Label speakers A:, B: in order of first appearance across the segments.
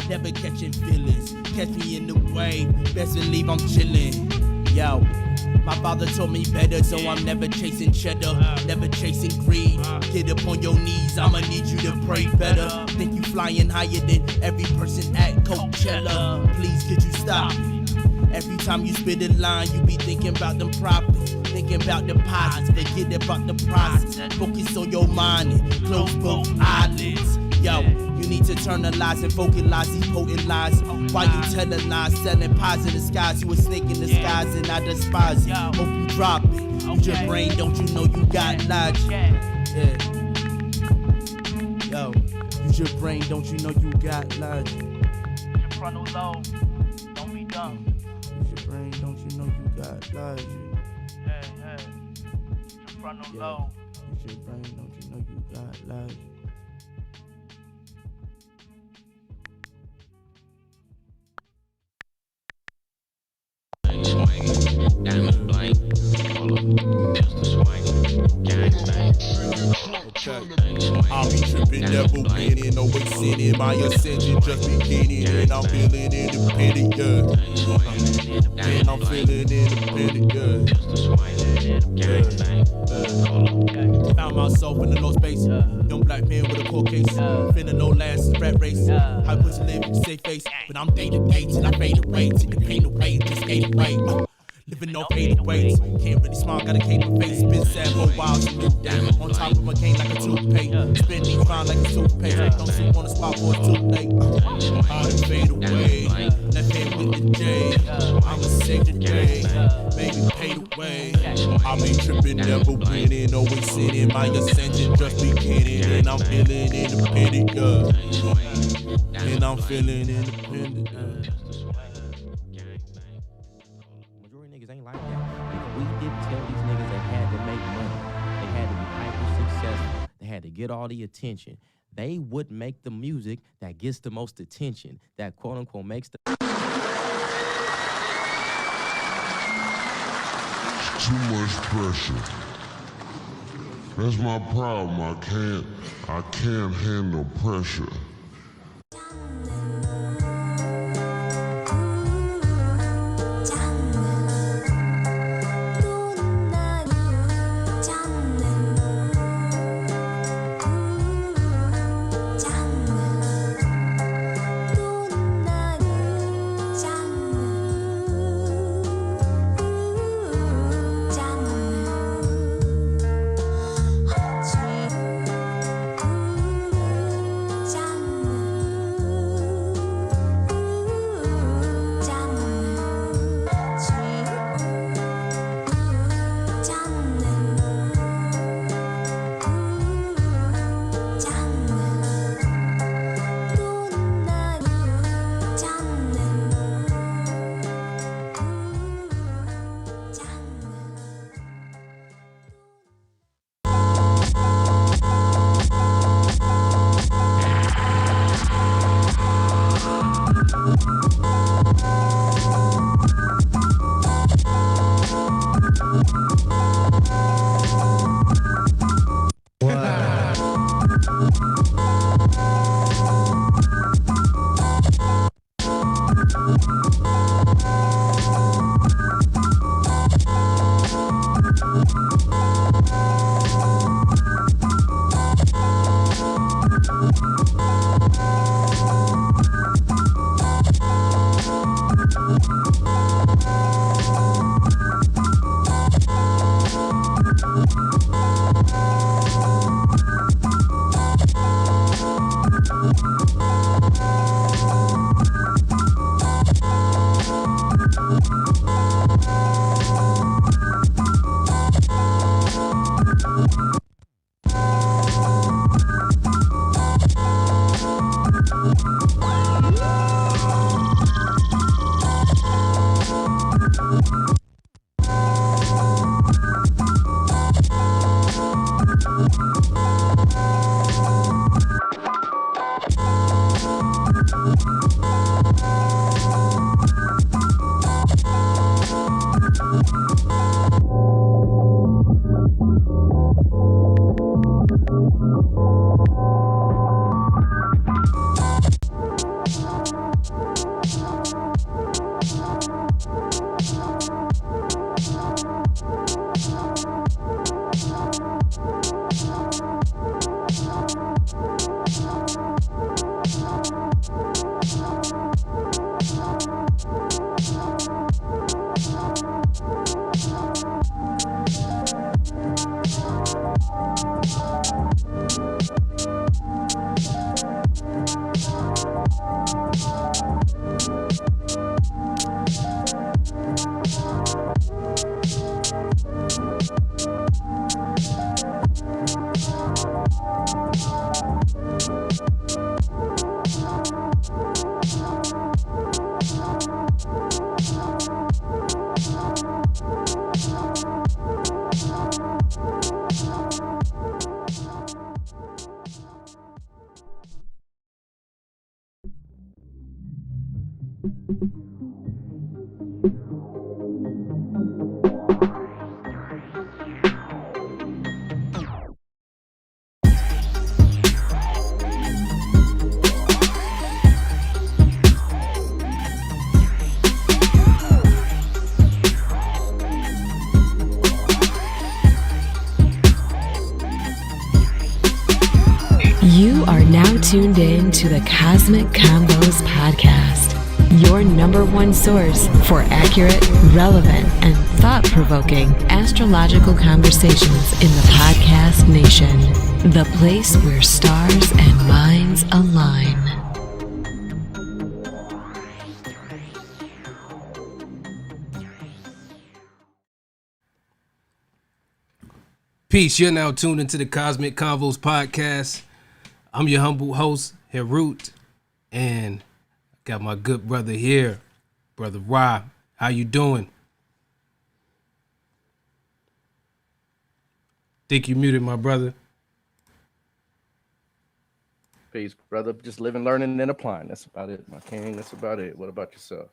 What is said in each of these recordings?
A: never catching feelings. Catch me in the wave, best believe I'm chilling. Yo, my father told me better, so I'm never chasing cheddar, never chasing greed. Get up on your knees, I'ma need you to pray better. Think you flying higher than every person at Coachella. Please, could you stop it? Every time you spit a line, you be thinking about them profits, thinking about deposits, forget about the process. Focus on your mind and close both eyelids. Yo, you need to internalize and vocalize these potent lies. Why you telling lies, selling pies in the skies? You a snake in the skies and I despise it. Hope you drop it. Use your brain, don't you know you got logic? Yeah. Yo, use your brain, don't you know you got logic?
B: Your frontal lobe, don't be dumb.
A: Use your brain, don't you know you got logic?
B: Your frontal lobe.
A: Use your brain, don't you know you got logic?
C: Diamond blank, pistol swing, gang bang.
D: I'll be tripping, never winning, always sinning. My ascension just beginning, and I'm feeling independent, yeah. And I'm feeling independent, yeah.
A: Found myself in the low space, young black man with a court case. Feeling no last rat race. How pussy live with a safe face, but I'm day to day till I fade away. Take the pain away, just skate away. Living no faded ways, can't really smile, got a cape of face. Been sad for a while, so on top of my game like a toothpaste. Spin these fine like a toothpaste. Don't sleep on the spot, boy, it's too late. Hard to fade away, left hand with the J. I'ma save the day, baby, paid away.
D: I'll be tripping, never winning, always sinning. My ascension just beginning, and I'm feeling independent, yeah. And I'm feeling independent, yeah.
E: Ain't like that. If we didn't tell these niggas they had to make money, they had to be hyper successful, they had to get all the attention, they would make the music that gets the most attention, that quote unquote makes the
F: too much pressure. That's my problem. I can't handle pressure.
G: tuned in to the Cosmic Convos podcast, your number one source for accurate, relevant, and thought-provoking astrological conversations in the podcast nation. The place where stars and minds align.
H: Peace, you're now tuned into the Cosmic Convos podcast. I'm your humble host, Herut, and I got my good brother here, Brother Ra. How you doing? Think you muted, my brother?
I: Peace, brother. Just living, learning, and applying. That's about it, my king. That's about it. What about yourself?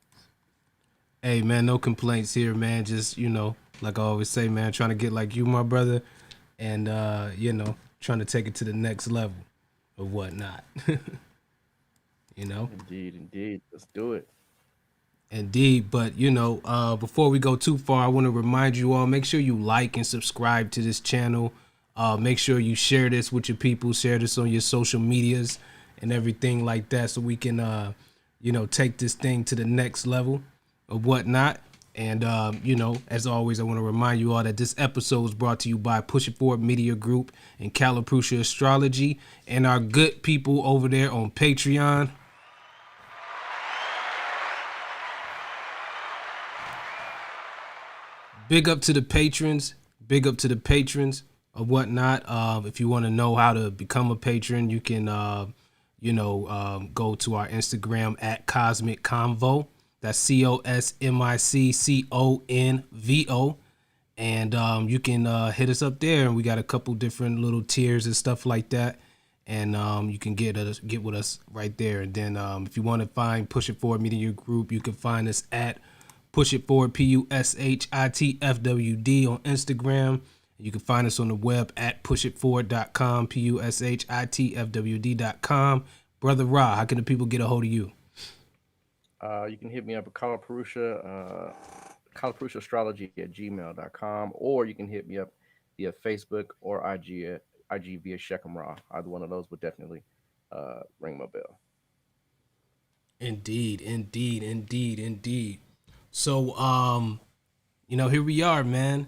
H: Hey, man, no complaints here, man. Just, like I always say, man, trying to get like you, my brother, and, trying to take it to the next level or whatnot.
I: Indeed. Let's do it.
H: Indeed, but before we go too far, I want to remind you all, make sure you like and subscribe to this channel. Make sure you share this with your people, share this on your social medias and everything like that, so we can take this thing to the next level or whatnot. And as always, I want to remind you all that this episode is brought to you by Push It Forward Media Group and Caliprucia Astrology and our good people over there on Patreon. Big up to the patrons or whatnot. If you want to know how to become a patron, you can go to our Instagram at Cosmic Convo. That's COSMICCONVO. And you can hit us up there, and we got a couple different little tiers and stuff like that. And you can get with us right there. And then if you want to find Push It Forward Media Group, you can find us at Push It Forward PUSHITFWD on Instagram. You can find us on the web at pushitforward.com, PUSHITFWD.com. Brother Ra, how can the people get a hold of you?
I: You can hit me up at Caliprucia astrology@gmail.com, or you can hit me up via Facebook or IG via Shechem Ra. Either one of those would definitely ring my bell.
H: Indeed. So, here we are, man.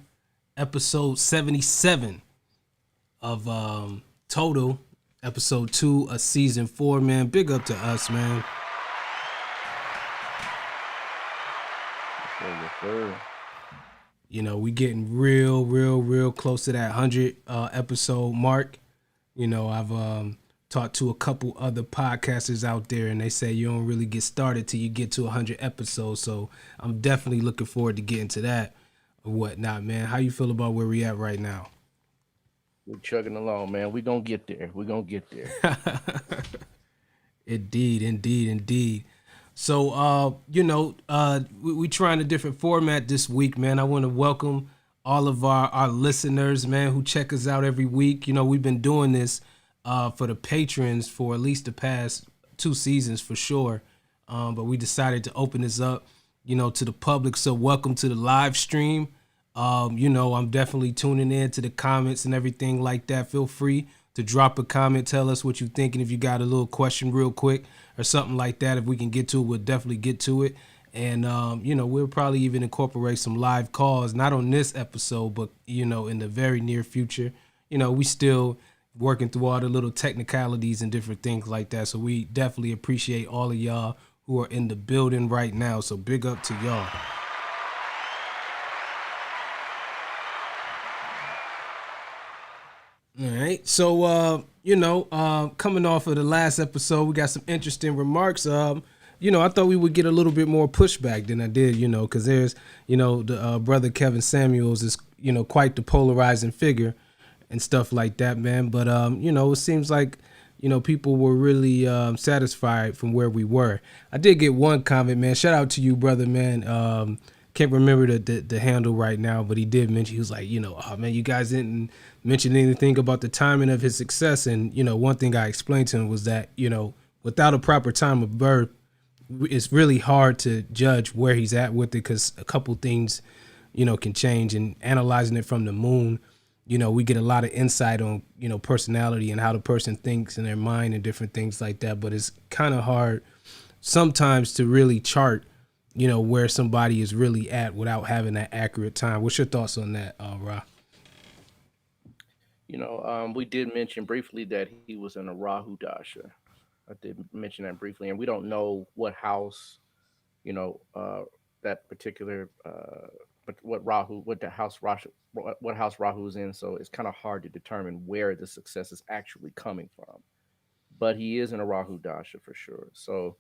H: Episode 77 of Total, episode 2 of season 4, man. Big up to us, man.
I: Yes, sir.
H: We getting real close to that 100 episode mark. I've talked to a couple other podcasters out there, and they say you don't really get started till you get to 100 episodes. So I'm definitely looking forward to getting to that or whatnot, man. How you feel about where we at right now?
I: We're chugging along, man. We're going to get there.
H: Indeed. So, we trying a different format this week, man. I want to welcome all of our listeners, man, who check us out every week. We've been doing this for the patrons for at least the past 2 seasons for sure. But we decided to open this up, to the public. So welcome to the live stream. I'm definitely tuning in to the comments and everything like that. Feel free to drop a comment, tell us what you think, and if you got a little question real quick or something like that, if we can get to it, we'll definitely get to it. And, we'll probably even incorporate some live calls, not on this episode, but, in the very near future. We still working through all the little technicalities and different things like that. So we definitely appreciate all of y'all who are in the building right now. So big up to y'all. All right. So, coming off of the last episode, we got some interesting remarks. I thought we would get a little bit more pushback than I did, because there's, the brother Kevin Samuels is, quite the polarizing figure and stuff like that, man. But, it seems like, people were really satisfied from where we were. I did get one comment, man. Shout out to you, brother, man. Can't remember the handle right now, but he did mention, he was like, oh man, you guys didn't mention anything about the timing of his success. And, one thing I explained to him was that, without a proper time of birth, it's really hard to judge where he's at with it, because a couple things, can change. And analyzing it from the moon, we get a lot of insight on, personality and how the person thinks in their mind and different things like that. But it's kind of hard sometimes to really chart, where somebody is really at without having that accurate time. What's your thoughts on that, Ra?
I: We did mention briefly that he was in a Rahu Dasha. I did mention that briefly, and we don't know what house, you know, uh, that particular, but what the house Rahu, what house Rahu's in. So it's kind of hard to determine where the success is actually coming from. But he is in a Rahu Dasha for sure. So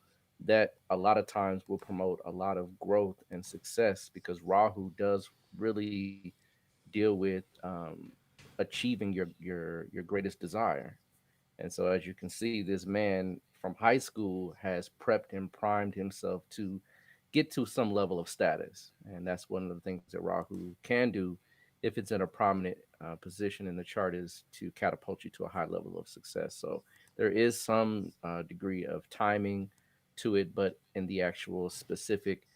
I: that a lot of times will promote a lot of growth and success because Rahu does really deal with achieving your greatest desire. And so, as you can see, this man from high school has prepped and primed himself to get to some level of status. And that's one of the things that Rahu can do if it's in a prominent position in the chart is to catapult you to a high level of success. So there is some degree of timing to it, but in the actual specific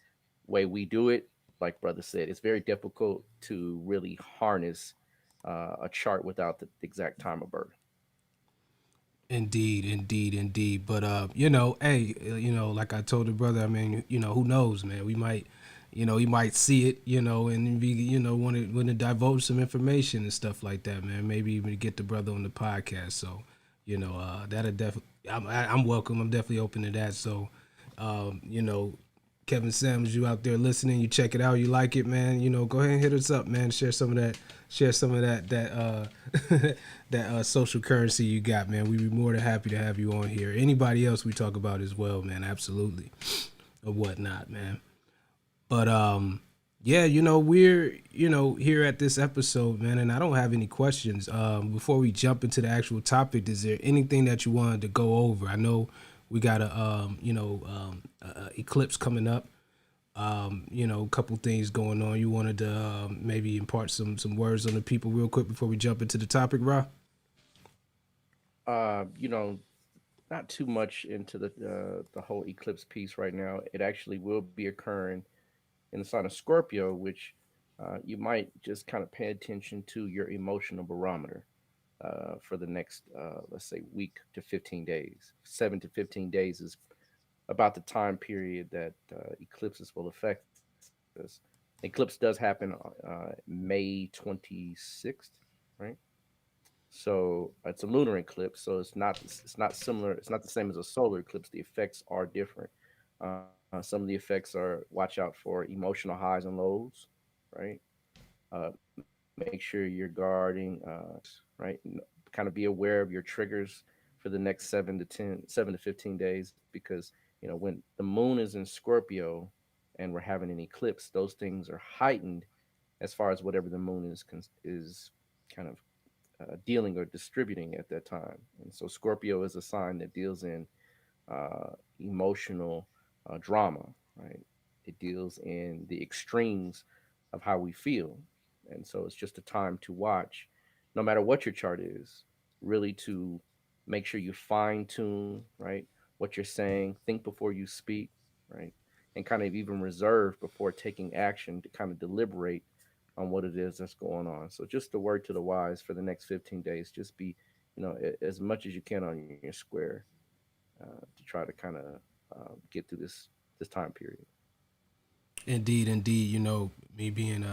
I: way we do it, like brother said, it's very difficult to really harness a chart without the exact time of birth.
H: Indeed, indeed, indeed. But hey, like I told the brother, I mean, who knows, man? We might, he might see it, and be, want to divulge some information and stuff like that, man. Maybe even get the brother on the podcast. So, that'll definitely. I'm welcome. I'm definitely open to that. So, you know, Kevin Sams, you out there listening, you check it out, you like it, man, go ahead and hit us up, man. Share some of that that social currency you got, man. We'd be more than happy to have you on here. Anybody else we talk about as well, man, absolutely. Or whatnot, man. But yeah, we're here at this episode, man, and I don't have any questions. Before we jump into the actual topic, is there anything that you wanted to go over? I know we got a eclipse coming up. A couple things going on. You wanted to maybe impart some words on the people real quick before we jump into the topic, Ra?
I: You know, not too much into the whole eclipse piece right now. It actually will be occurring in the sign of Scorpio, which you might just kind of pay attention to your emotional barometer for the next, let's say, week to 15 days. 7 to 15 days is about the time period that eclipses will affect us. Eclipse does happen May 26th, right? So it's a lunar eclipse, so it's not similar. It's not the same as a solar eclipse. The effects are different. Some of the effects are watch out for emotional highs and lows, right? Make sure you're guarding, right? Kind of be aware of your triggers for the next 7 to 15 days, because when the moon is in Scorpio and we're having an eclipse, those things are heightened as far as whatever the moon is kind of dealing or distributing at that time. And so Scorpio is a sign that deals in emotional drama, right? It deals in the extremes of how we feel. And so it's just a time to watch, no matter what your chart is, really to make sure you fine tune, right? What you're saying, think before you speak, right? And kind of even reserve before taking action to kind of deliberate on what it is that's going on. So just the word to the wise for the next 15 days, just be, as much as you can on your square to try to kind of get through this time period.
H: Indeed, indeed. Me being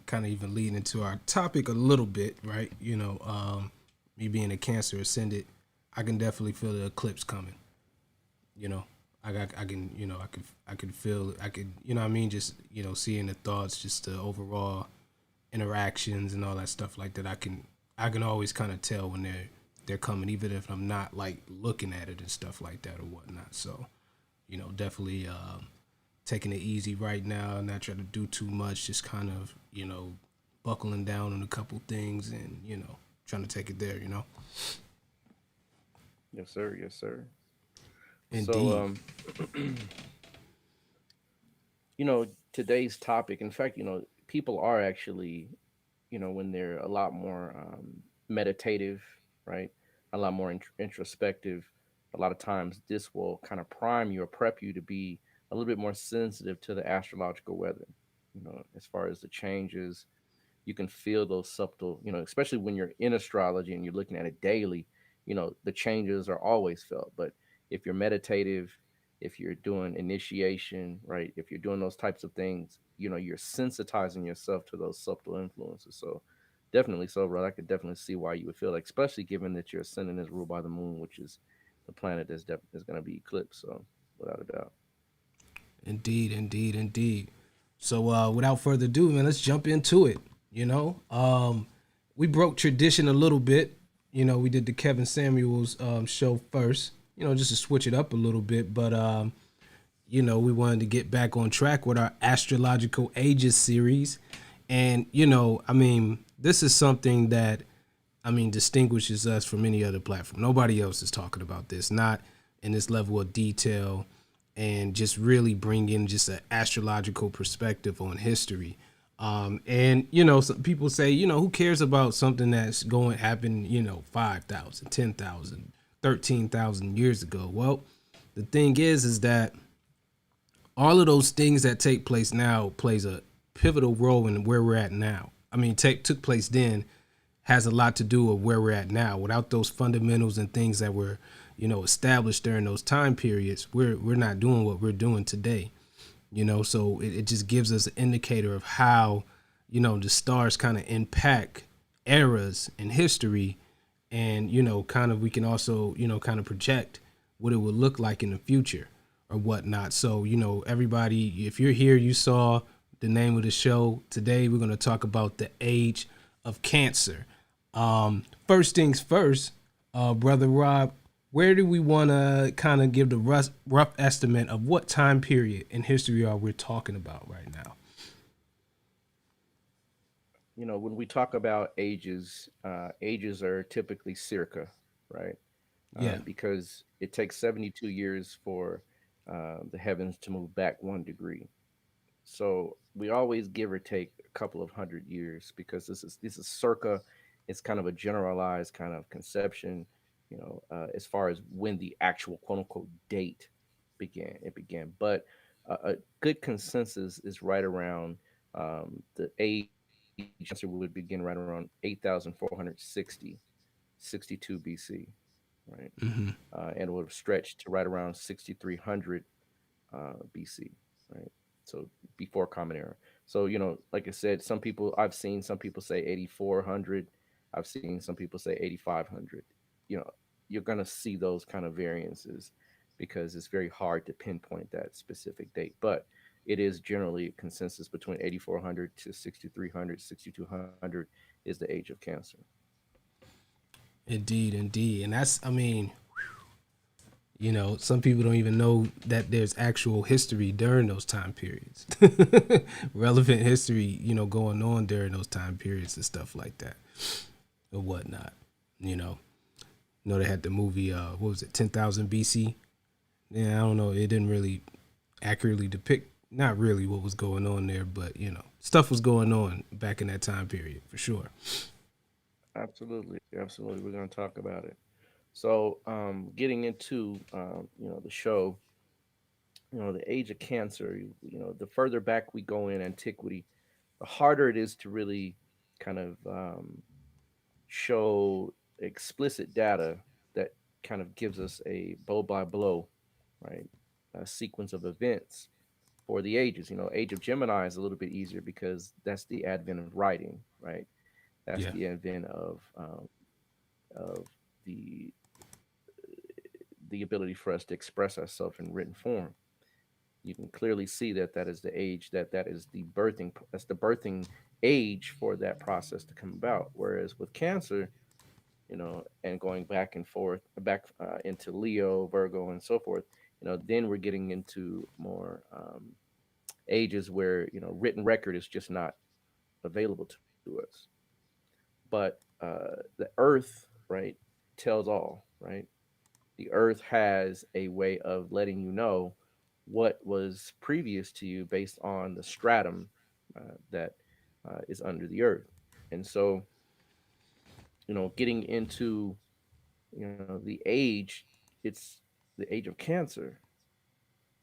H: kind of even leading into our topic a little bit, right? Me being a Cancer ascendant, I can definitely feel the eclipse coming. I can feel, what I mean, just seeing the thoughts, just the overall interactions and all that stuff like that. I can always kind of tell when they're coming, even if I'm not like looking at it and stuff like that or whatnot. So, definitely taking it easy right now, not trying to do too much, just kind of, buckling down on a couple things and, trying to take it there.
I: Yes, sir. Yes, sir.
H: Indeed.
I: So, today's topic, in fact, people are actually, when they're a lot more meditative, right? A lot more introspective. A lot of times, this will kind of prime you or prep you to be a little bit more sensitive to the astrological weather. As far as the changes, you can feel those subtle, especially when you're in astrology and you're looking at it daily, the changes are always felt. But if you're meditative, if you're doing initiation, right, if you're doing those types of things, you're sensitizing yourself to those subtle influences. So definitely so, bro. I could definitely see why you would feel like, especially given that your ascendant is ruled by the moon, which is the planet is going to be eclipsed. So without a doubt.
H: Indeed, indeed, indeed. So without further ado, man, let's jump into it. We broke tradition a little bit. We did the Kevin Samuels show first, just to switch it up a little bit. But we wanted to get back on track with our astrological ages series. And, this is something that, distinguishes us from any other platform. Nobody else is talking about this, not in this level of detail, and just really bring in just an astrological perspective on history. Some people say, who cares about something that's happened, 5,000, 10,000, 13,000 years ago? Well, the thing is that all of those things that take place now plays a pivotal role in where we're at now. Took place then has a lot to do with where we're at now. Without those fundamentals and things that were, established during those time periods, we're not doing what we're doing today. So it just gives us an indicator of how, the stars kind of impact eras in history. And, kind of we can also, kind of project what it would look like in the future or whatnot. So, everybody, if you're here, you saw the name of the show. Today, we're going to talk about the age of Cancer. First things first, Brother Rob, where do we want to kind of give the rough estimate of what time period in history are we talking about right now?
I: When we talk about ages, ages are typically circa, right?
H: Yeah.
I: Because it takes 72 years for the heavens to move back 1 degree. So we always give or take a couple of 100 years, because this is circa. It's kind of a generalized kind of conception, as far as when the actual quote unquote date began. It began, but a good consensus is right around the age. Cancer would begin right around 8,460, 62 BC, right?
H: Mm-hmm.
I: And it would have stretched to right around 6,300 BC, right? So before Common Era. So like I said, I've seen some people say 8,400. I've seen some people say 8,500. You know, you're gonna see those kind of variances because it's very hard to pinpoint that specific date. But it is generally a consensus between 8,400 to 6,300, 6,200 is the age of Cancer.
H: Indeed, indeed. And that's, some people don't even know that there's actual history during those time periods. Relevant history, going on during those time periods and stuff like that or whatnot. They had the movie, what was it, 10,000 BC? Yeah, I don't know. It didn't really accurately depict, not really what was going on there, but, stuff was going on back in that time period for sure.
I: Absolutely, absolutely. We're going to talk about it. So, getting into the show, the age of Cancer. The further back we go in antiquity, the harder it is to really kind of show explicit data that kind of gives us a blow by blow, right, a sequence of events for the ages. Age of Gemini is a little bit easier because that's the advent of writing, right? That's
H: Yeah.
I: the advent of the the ability for us to express ourselves in written form. You can clearly see that that is the age, that is the birthing, that's the birthing age for that process to come about. Whereas with Cancer, and going back and forth, back into Leo, Virgo, and so forth, then we're getting into more ages where written record is just not available to us. But the Earth, right, tells all, right? The Earth has a way of letting you know what was previous to you based on the stratum that is under the Earth. And so, getting into the age, it's the age of Cancer.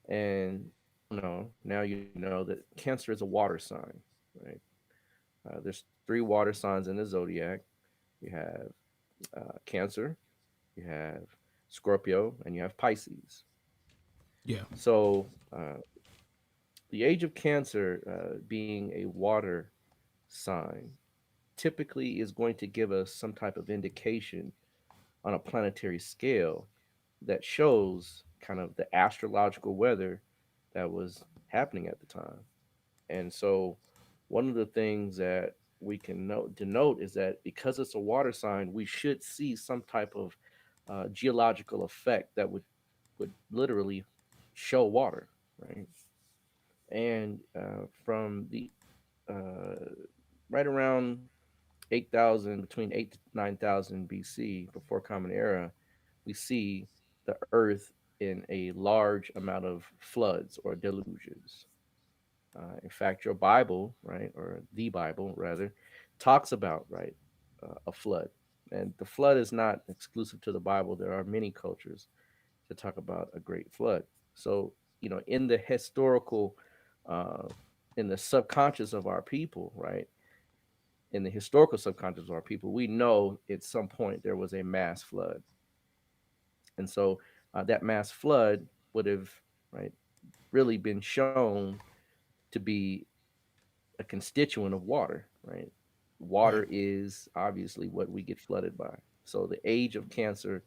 I: And now you know that Cancer is a water sign, right? There's three water signs in the zodiac. You have Cancer, you have Scorpio, and you have Pisces.
H: Yeah.
I: So the age of Cancer, being a water sign, typically is going to give us some type of indication on a planetary scale that shows kind of the astrological weather that was happening at the time. And so, one of the things that we can denote is that because it's a water sign, we should see some type of geological effect that would literally show water, right? And from the uh, right around 8,000, between 8 to 9,000 BC, before Common Era, we see the Earth in a large amount of floods or deluges. In fact, your Bible, right, or the Bible rather, talks about, right, a flood. And the flood is not exclusive to the Bible. There are many cultures to talk about a great flood. So, in the historical, uh, in the subconscious of our people, right, in the historical subconscious of our people, we know at some point there was a mass flood. And so that mass flood would have, right, really been shown to be a constituent of water, right?
H: Right.
I: Water is obviously what we get flooded by. So the age of Cancer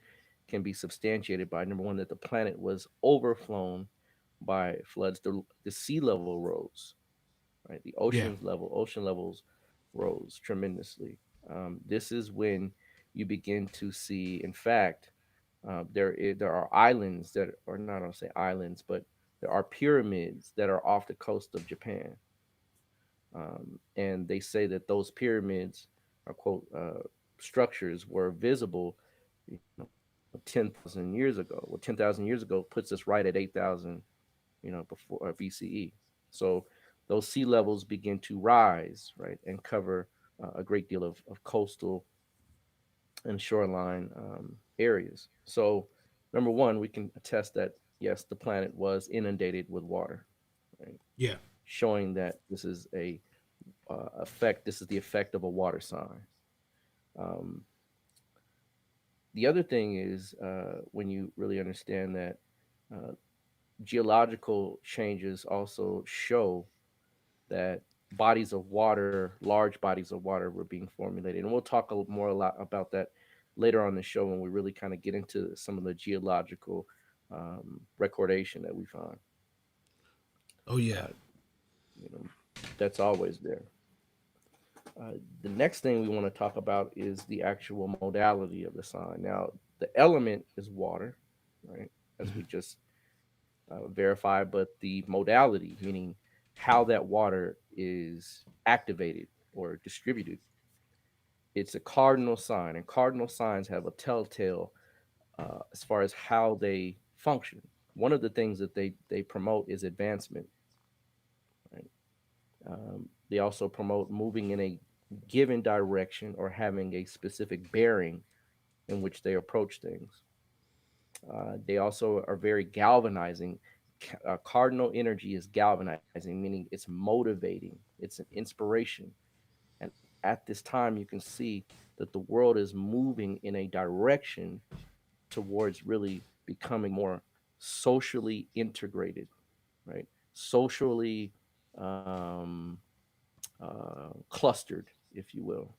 I: can be substantiated by number one, that the planet was overflown by floods. The sea level rose, right? The
H: Yeah.
I: ocean levels rose tremendously. This is when you begin to see, in fact, there are islands that are not, I'll say islands, but there are pyramids that are off the coast of Japan, and they say that those pyramids are quote structures were visible, 10,000 years ago. Well, 10,000 years ago puts us right at 8,000, before BCE. So those sea levels begin to rise, right, and cover a great deal of coastal and shoreline areas. So, number one, we can attest that yes, the planet was inundated with water, right?
H: Yeah.
I: Showing that this is a effect. This is the effect of a water sign. Um, the other thing is when you really understand that uh, geological changes also show that bodies of water, large bodies of water, were being formulated, and we'll talk a lot about that later on in the show when we really kind of get into some of the geological recordation that we find.
H: Oh yeah.
I: Uh, you know, that's always there. The next thing we want to talk about is the actual modality of the sign. Now, the element is water, right? As we just verified, but the modality, meaning how that water is activated or distributed, it's a cardinal sign, and cardinal signs have a telltale as far as how they function. One of the things that they promote is advancement. Right? They also promote moving in a given direction or having a specific bearing in which they approach things. They also are very galvanizing. Cardinal energy is galvanizing, meaning it's motivating, it's an inspiration. And at this time, you can see that the world is moving in a direction towards really becoming more socially integrated, right? Socially um, clustered, if you will.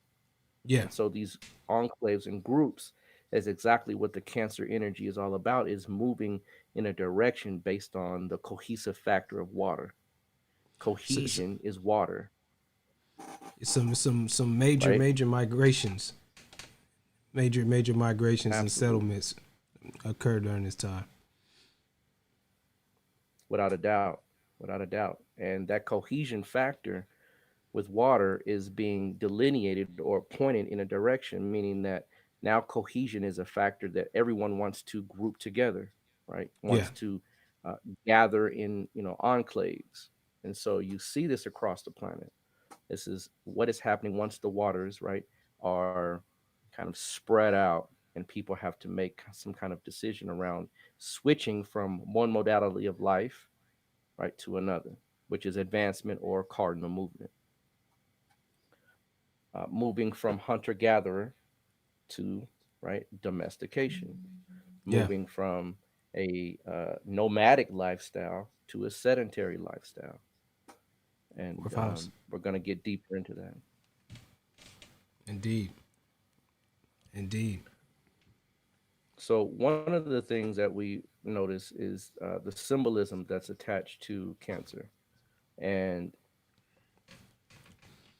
H: Yeah.
I: And so these enclaves and groups is exactly what the Cancer energy is all about, is moving in a direction based on the cohesive factor of water.
H: So,
I: Cohesion is water,
H: some
I: right?
H: major migrations, major migrations and
I: Absolutely.
H: settlements occurred during this time.
I: Without a doubt. Without a doubt. And that cohesion factor with water is being delineated or pointed in a direction, meaning that now cohesion is a factor that everyone wants to group together, right?
H: Yeah.
I: Wants to uh, gather in, enclaves. And so you see this across the planet. This is what is happening once the waters, right, are kind of spread out, and people have to make some kind of decision around switching from one modality of life, right, to another, which is advancement or cardinal movement. moving from hunter gatherer to right domestication,
H: Yeah.
I: moving from a nomadic lifestyle to a sedentary lifestyle, and
H: Fourth house.
I: we're going to get deeper into that.
H: Indeed. Indeed.
I: So one of the things that we notice is the symbolism that's attached to cancer. And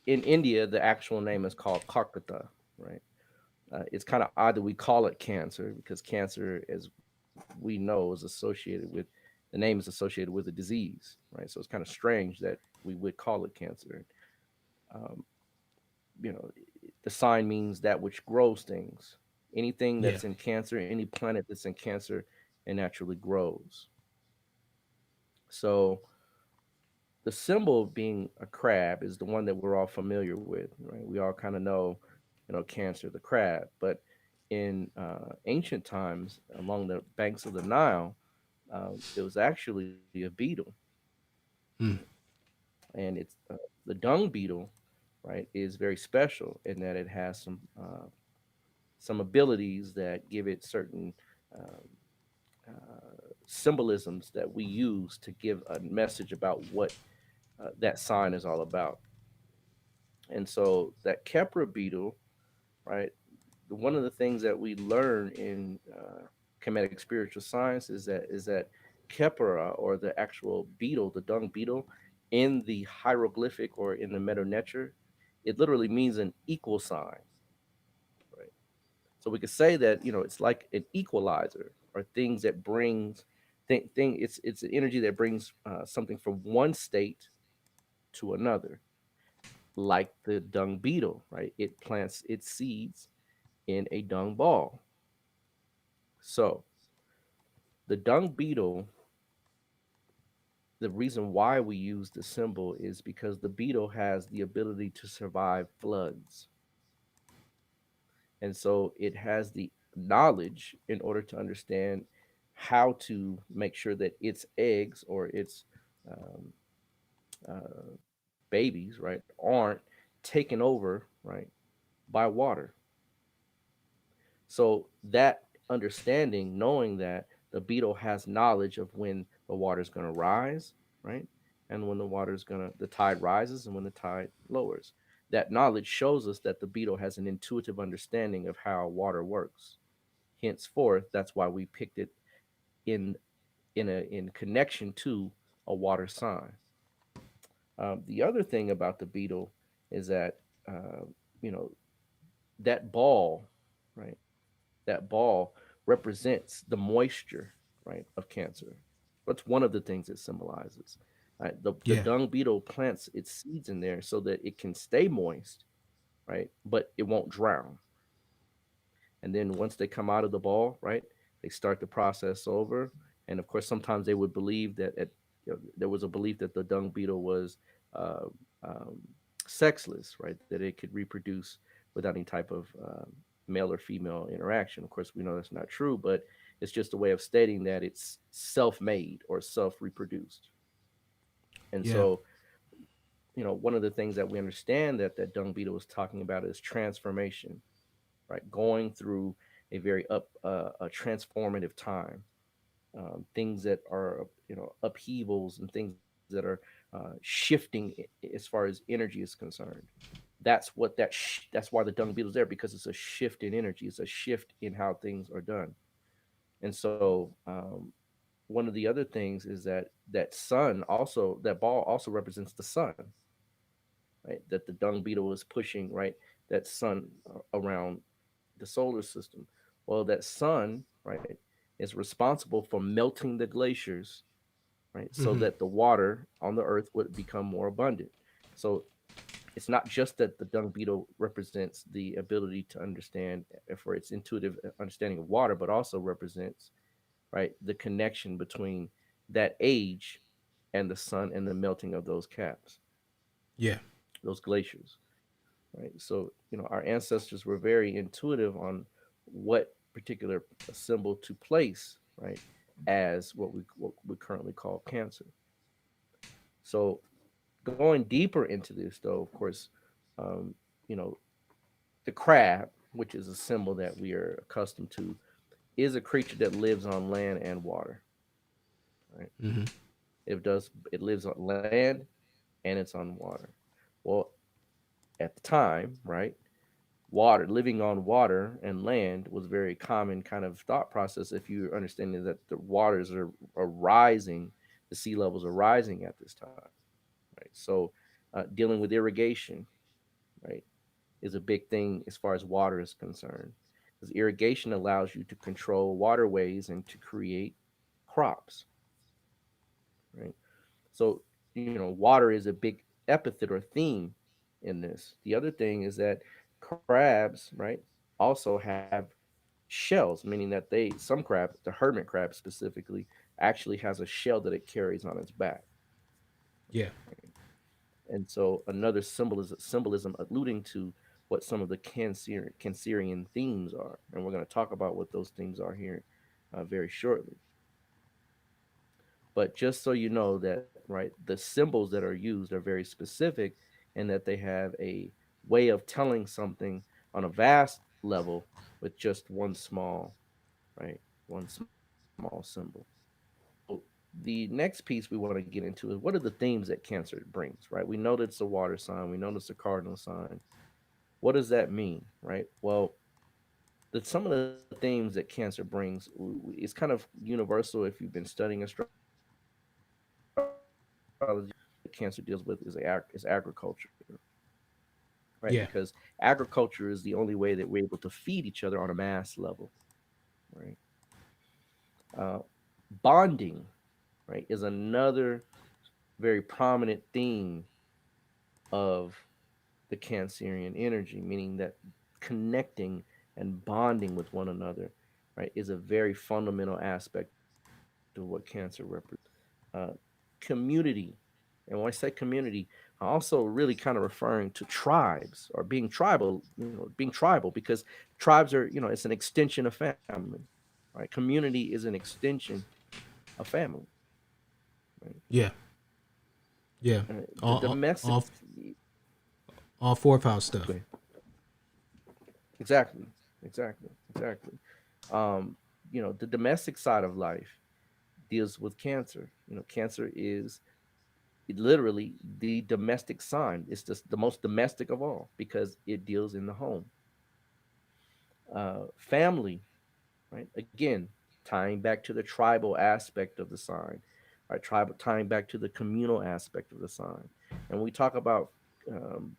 I: in India, the actual name is called Karkata, right? It's kind of odd that we call it cancer because cancer, as we know, is associated with the name is associated with a disease, right? So it's kind of strange that we would call it cancer. Um, you know, the sign means that which grows things. Anything
H: Yeah.
I: that's in cancer, any planet that's in cancer, it naturally grows. So the symbol being a crab is the one that we're all familiar with, right? We all kind of know, Cancer, the crab. But in ancient times, along the banks of the Nile, there was actually a beetle, right?
H: Mm.
I: And it's the dung beetle, right, is very special in that it has some abilities that give it certain um, symbolisms that we use to give a message about what that sign is all about. And so that Kepra beetle, right? One of the things that we learn in Kemetic spiritual science is that Kepra, or the actual beetle, the dung beetle, in the hieroglyphic or in the Medu Neter, it literally means an equal sign, right? So we could say that it's like an equalizer, or things that brings it's an energy that brings something from one state to another, like the dung beetle, right? It plants its seeds in a dung ball. So the dung beetle, the reason why we use the symbol is because the beetle has the ability to survive floods. And so it has the knowledge in order to understand how to make sure that its eggs or its um, uh, babies, right, aren't taken over, right, by water. So that understanding, knowing that the beetle has knowledge of when the water is going to rise, right, and when the tide rises and when the tide lowers. That knowledge shows us that the beetle has an intuitive understanding of how water works. Henceforth, that's why we picked it in in connection to a water sign. The other thing about the beetle is that uh, you know that ball, right? That ball represents the moisture, right, of Cancer. That's one of the things it symbolizes. Right? The
H: Yeah.
I: dung beetle plants its seeds in there so that it can stay moist, right, but it won't drown. And then once they come out of the ball, right, they start the process over. And of course, sometimes they would believe that there was a belief that the dung beetle was uh, um, sexless, right, that it could reproduce without any type of male or female interaction. Of course, we know that's not true, but it's just a way of stating that it's self-made or self-reproduced. And
H: Yeah.
I: so, one of the things that we understand that that dung beetle was talking about is transformation, right? Going through a very a transformative time, things that are upheavals and things that are shifting as far as energy is concerned. That's why the dung beetle is there, because it's a shift in energy. It's a shift in how things are done. And so one of the other things is that that ball also represents the sun, right? That the dung beetle is pushing, right? That sun around the solar system. Well, that sun, right, is responsible for melting the glaciers, right, so
H: Hmm.
I: that the water on the earth would become more abundant. So it's not just that the dung beetle represents the ability to understand for its intuitive understanding of water, but also represents, right, the connection between that age and the sun and the melting of those caps,
H: Yeah.
I: those glaciers, right? So, our ancestors were very intuitive on what particular symbol to place, right, as what we currently call Cancer. So, going deeper into this, though, of course, um, you know, the crab, which is a symbol that we are accustomed to, is a creature that lives on land and water. Right?
H: Mm-hmm.
I: It lives on land and it's on water. Well, at the time, right? Water, living on water and land was very common kind of thought process if you're understanding that the waters are rising, the sea levels are rising at this time, right? So, dealing with irrigation, right, is a big thing as far as water is concerned, because irrigation allows you to control waterways and to create crops, right? So, water is a big epithet or theme in this. The other thing is that crabs, right, also have shells, meaning that some crab, the hermit crab specifically, actually has a shell that it carries on its back.
H: Yeah.
I: And so another symbolism alluding to what some of the Cancerian themes are. And we're going to talk about what those themes are here very shortly. But just so you know that, right, the symbols that are used are very specific and that they have a way of telling something on a vast level with just one small, right, one small symbol. So the next piece we want to get into is what are the themes that Cancer brings, right? We know that it's a water sign, we know it's a cardinal sign. What does that mean, right? Well, some of the themes that Cancer brings is kind of universal if you've been studying astrology. Cancer deals with is agriculture, right?
H: Yeah.
I: Because agriculture is the only way that we're able to feed each other on a mass level, right? Uh, Bonding, right, is another very prominent theme of the Cancerian energy, meaning that connecting and bonding with one another, right, is a very fundamental aspect of what Cancer represents. Community, and when I say community, I also really kind of referring to tribes or being tribal, being tribal because tribes are, it's an extension of family, right? Community is an extension of family, right?
H: Yeah. Yeah.
I: The
H: All
I: domestic,
H: all all fourth house stuff.
I: okay, exactly, exactly. Um, the domestic side of life deals with cancer. Cancer is literally the domestic sign. It's just the most domestic of all because it deals in the home. Family, right? Again, tying back to the tribal aspect of the sign, right? Tribal tying back to the communal aspect of the sign. And when we talk about um,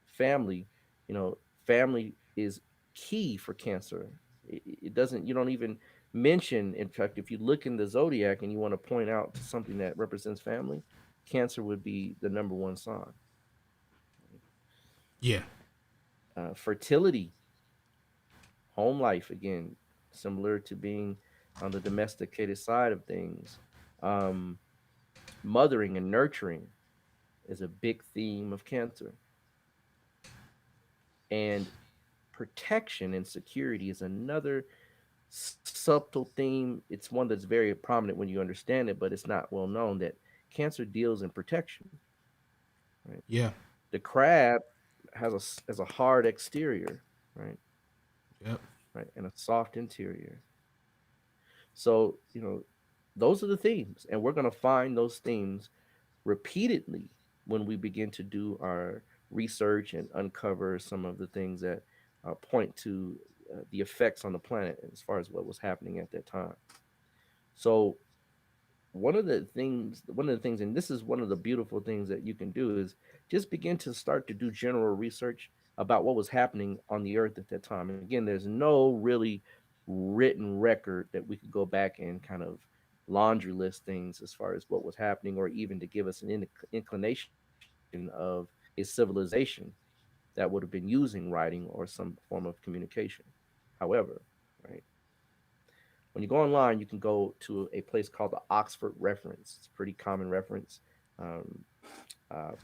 I: family, family is key for Cancer. It doesn't. You don't even mention. In fact, if you look in the zodiac and you want to point out to something that represents family, Cancer would be the number one sign.
H: Yeah.
I: Fertility, home life, again, similar to being on the domesticated side of things. Um, Mothering and nurturing is a big theme of Cancer, and protection and security is another subtle theme. It's one that's very prominent when you understand it, but it's not well known that Cancer deals in protection. Right?
H: Yeah.
I: The crab has a hard exterior, right,
H: Yep.
I: right, and a soft interior. So those are the themes, and we're going to find those themes repeatedly when we begin to do our research and uncover some of the things that point to the effects on the planet as far as what was happening at that time. So one of the things, and this is one of the beautiful things that you can do, is just begin to start to do general research about what was happening on the earth at that time. And again, there's no really written record that we could go back and kind of laundry list things as far as what was happening, or even to give us an inclination of a civilization that would have been using writing or some form of communication. However, right, when you go online, you can go to a place called the Oxford Reference. It's a pretty common reference, um,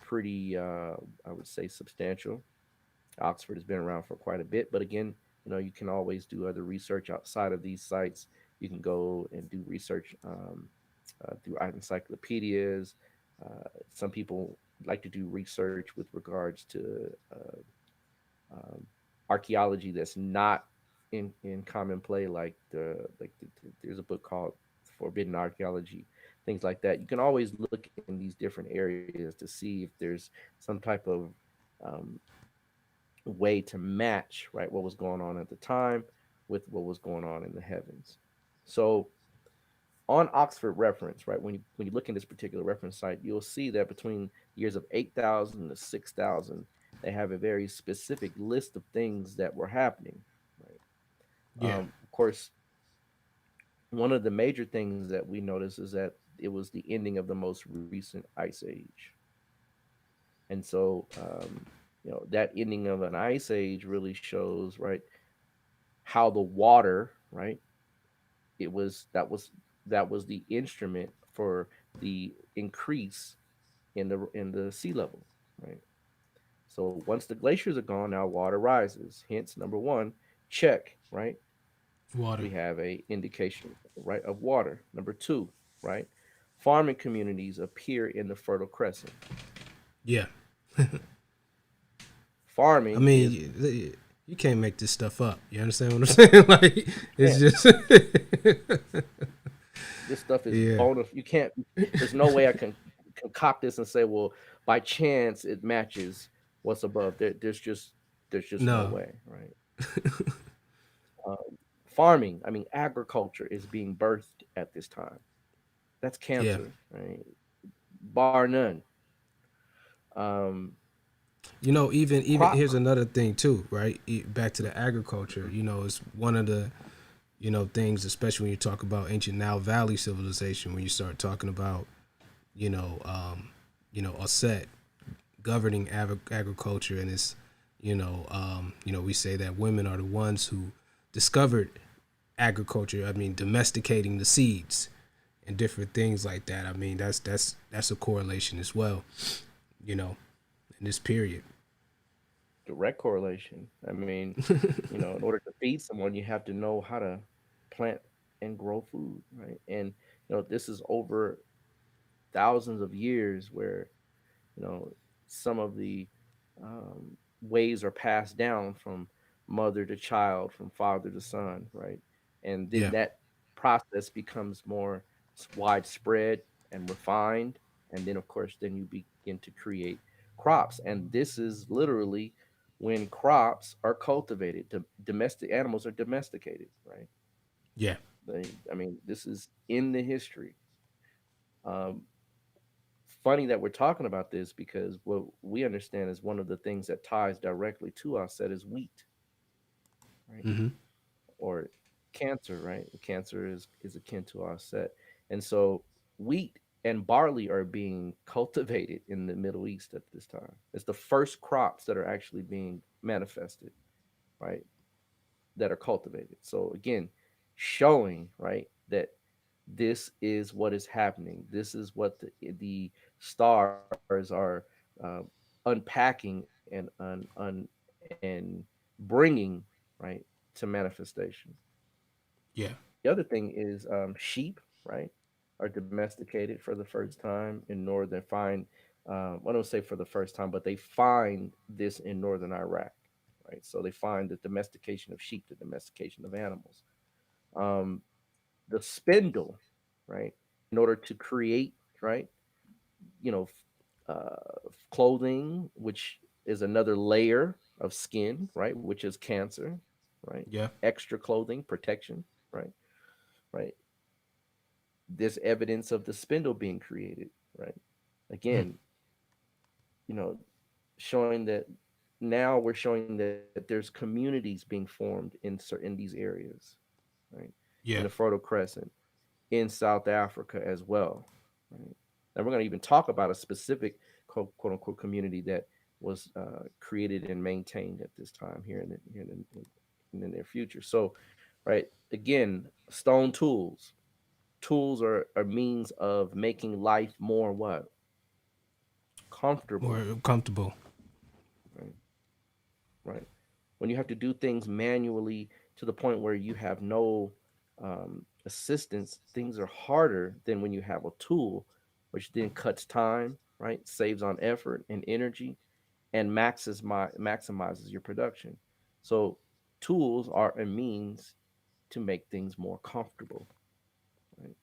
I: pretty, I would say, substantial. Oxford has been around for quite a bit, but again, you can always do other research outside of these sites. You can go and do research through encyclopedias. Some people like to do research with regards to um, archaeology that's not in common play, like there's a book called Forbidden Archaeology, things like that. You can always look in these different areas to see if there's some type of um, way to match, right, what was going on at the time with what was going on in the heavens. So on Oxford Reference, right, when you look in this particular reference site, you'll see that between years of 8,000 to 6,000, they have a very specific list of things that were happening. Right.
H: Yeah.
I: Of course, one of the major things that we notice is that it was the ending of the most recent ice age, and so that ending of an ice age really shows, right, how the water, right, that was the instrument for the increase in the sea level, right? So once the glaciers are gone, now water rises. Hence, number one, check, right?
H: Water.
I: We have a indication, right, of water. Number two, right, farming communities appear in the Fertile Crescent.
H: Yeah. I
I: Farming
H: mean,
I: is
H: you can't make this stuff up. You understand what I'm saying? Like, it's
I: can't.
H: just,
I: This stuff is
H: yeah.
I: bonus. You can't. There's no way I can concoct this and say, well, by chance it matches what's above. There's just no
H: No.
I: way, right? Farming, I mean, agriculture is being birthed at this time. That's
H: Yeah.
I: cancer, right? Bar none. Um,
H: Even
I: crop.
H: here's another thing too, right? Back to the agriculture. It's one of the things, especially when you talk about ancient Nile Valley civilization, when you start talking about you know um, Osset governing agriculture, and it's we say that women are the ones who discovered agriculture. I mean, domesticating the seeds and different things like that. I mean, that's a correlation as well. In this period.
I: Direct correlation. I mean, in order to feed someone, you have to know how to plant and grow food, right? And this is over thousands of years where some of the ways are passed down from mother to child, from father to son, right? And then
H: Yeah.
I: that process becomes more widespread and refined. And then, of course, then you begin to create crops. And this is literally when crops are cultivated. Domestic animals are domesticated, right?
H: Yeah.
I: I mean, this is in the history. Um, Funny that we're talking about this because what we understand is one of the things that ties directly to our set is wheat, right?
H: Mm-hmm.
I: Or cancer, right? Cancer is akin to our set, and so wheat and barley are being cultivated in the Middle East at this time. It's the first crops that are actually being manifested, right? That are cultivated. So again, showing, right, that this is what is happening. This is what the stars are unpacking and bringing, right, to manifestation.
H: Yeah.
I: The other thing is sheep, right, are domesticated for the first time in northern find. I don't say for the first time, but they find this in northern Iraq, right? So they find the domestication of sheep, the domestication of animals. Um, the spindle, right, in order to create, right, you know, clothing, which is another layer of skin, right, which is cancer, right,
H: Yeah.
I: extra clothing, protection, right, right. There's evidence of the spindle being created, right.
H: Mm.
I: Again, you know, showing that now we're showing that there's communities being formed in these areas, right, in the
H: Yeah.
I: Fertile Crescent, in South Africa as well. Right? And we're going to even talk about a specific quote unquote community that was created and maintained at this time in the near future. So, right, again, stone tools. Tools are a means of making life more what?
H: More
I: Comfortable,
H: comfortable.
I: right? Right. When you have to do things manually to the point where you have no assistance, things are harder than when you have a tool, which then cuts time, right? Saves on effort and energy, and maximizes your production. So tools are a means to make things more comfortable. Right?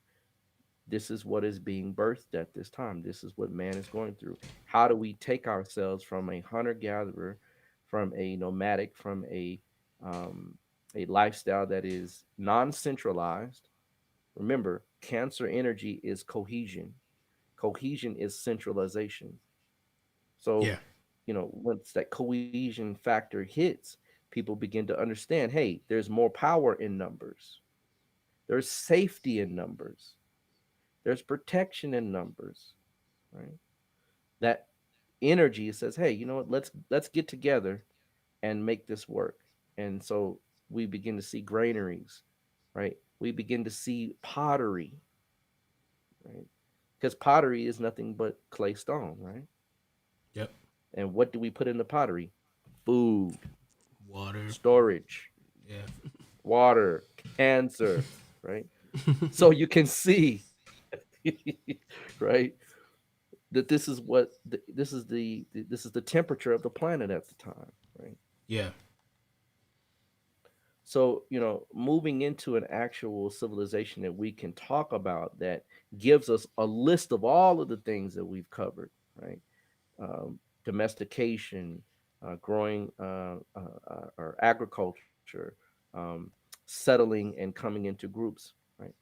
I: This is what is being birthed at this time. This is what man is going through. How do we take ourselves from a hunter gatherer, from a nomadic, from um, a lifestyle that is non centralized? Remember, Cancer energy is cohesion. Cohesion is centralization. So,
H: Yeah.
I: once that cohesion factor hits, people begin to understand, hey, there's more power in numbers. There's safety in numbers. There's protection in numbers, right? That energy says, hey, you know what? Let's get together and make this work. And so we begin to see granaries, right? We begin to see pottery, right? Because pottery is nothing but clay stone, right?
H: Yep.
I: And what do we put in the pottery? Food,
H: Water.
I: storage,
H: Yeah.
I: water, cancer, right? So you can see, right, that this is the temperature of the planet at the time, right?
H: Yeah.
I: So, moving into an actual civilization that we can talk about that gives us a list of all of the things that we've covered, right? Domestication, growing or agriculture, settling and coming into groups, right?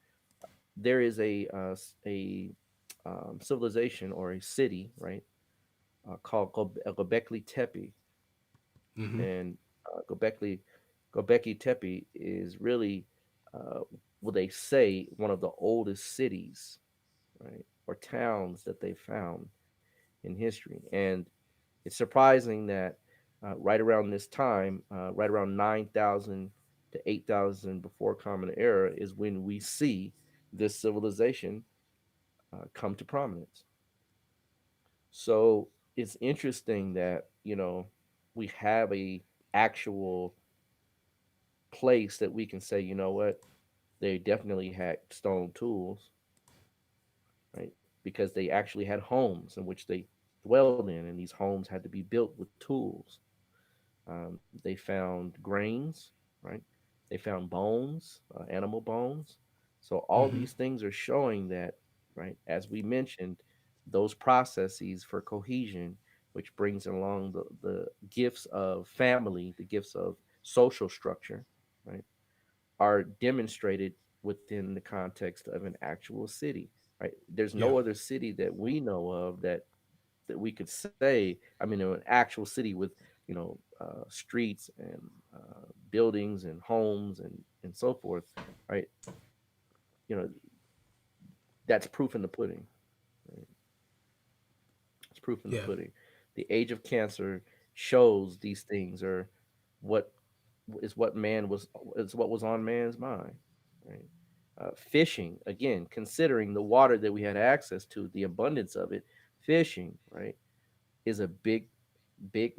I: There is a civilization or a city, right, called Gobekli Tepe,
H: Mm-hmm.
I: and Gobekli Tepe is really, uh, what they say, one of the oldest cities, right, or towns that they found in history. And it's surprising that right around this time, right around 9,000 to 8,000 before Common Era, is when we see this civilization come to prominence. So it's interesting that we have a actual place that we can say, you know what, they definitely had stone tools, right? Because they actually had homes in which they dwelled in, and these homes had to be built with tools. They found grains, right? They found bones, animal bones. So all
H: Mm-hmm.
I: these things are showing that, right? As we mentioned, those processes for cohesion, which brings along the gifts of family, the gifts of social structure, right, are demonstrated within the context of an actual city, right? There's
H: Yeah.
I: no other city that we know of that we could say, I mean, an actual city with, streets and buildings and homes and so forth, right? You know, that's proof in the pudding. Right? It's proof in the
H: Yeah.
I: pudding. The age of cancer shows these things are what what man was is what was on man's mind, right? Fishing, again, considering the water that we had access to, the abundance of it, fishing, right, is a big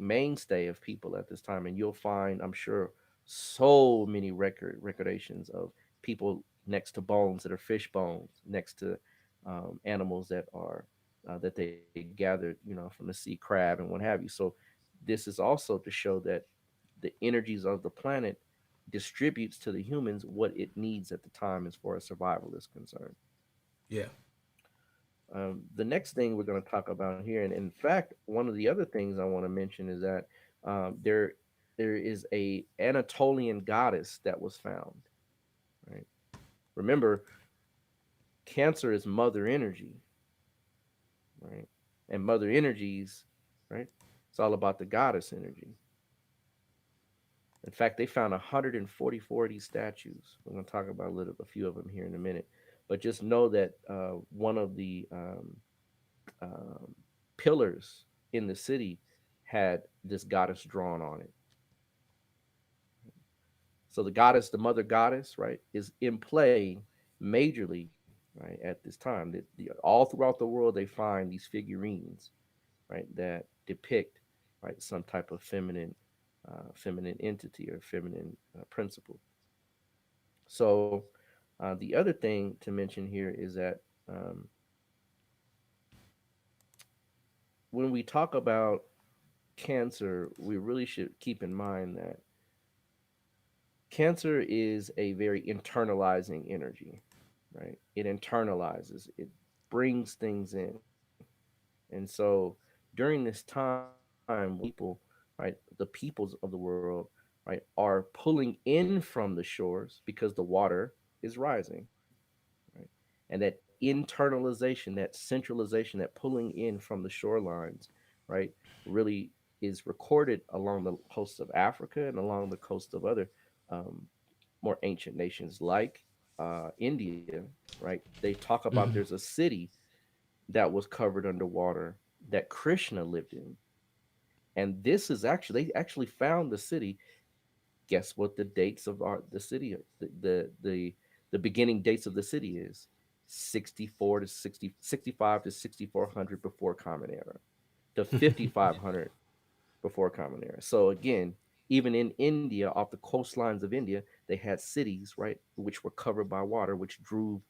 I: mainstay of people at this time. And you'll find, I'm sure, so many recordations of people next to bones that are fish bones, next to animals that are that they gathered, from the sea, crab and what have you. So this is also to show that the energies of the planet distributes to the humans what it needs at the time as far as survival is concerned.
H: Yeah.
I: The next thing we're going to talk about here, and in fact, one of the other things I want to mention is that there is a Anatolian goddess that was found. Right. Remember, Cancer is mother energy, right? And mother energies, right? It's all about the goddess energy. In fact, they found 144 of these statues. We're going to talk about a few of them here in a minute, but just know that one of the um, pillars in the city had this goddess drawn on it. So the goddess, the mother goddess, right, is in play majorly, right, at this time. All throughout the world, they find these figurines, right, that depict, right, some type of feminine entity or feminine principle. So the other thing to mention here is that um, when we talk about cancer, we really should keep in mind that cancer is a very internalizing energy, right? It internalizes, it brings things in. And so during this time, people, right, the peoples of the world, right, are pulling in from the shores because the water is rising, right? And that internalization, that centralization, that pulling in from the shorelines, right, really is recorded along the coast of Africa and along the coast of other um, more ancient nations like India, right? They talk about there's a city that was covered underwater that Krishna lived in. And this is actually, they actually found the city. Guess what the dates of the city, the beginning dates of the city is 64 to 60, 65 to 6400 before Common Era to 5500 before Common Era. So again, even in India, off the coastlines of India, they had cities, right, which were covered by water, which drove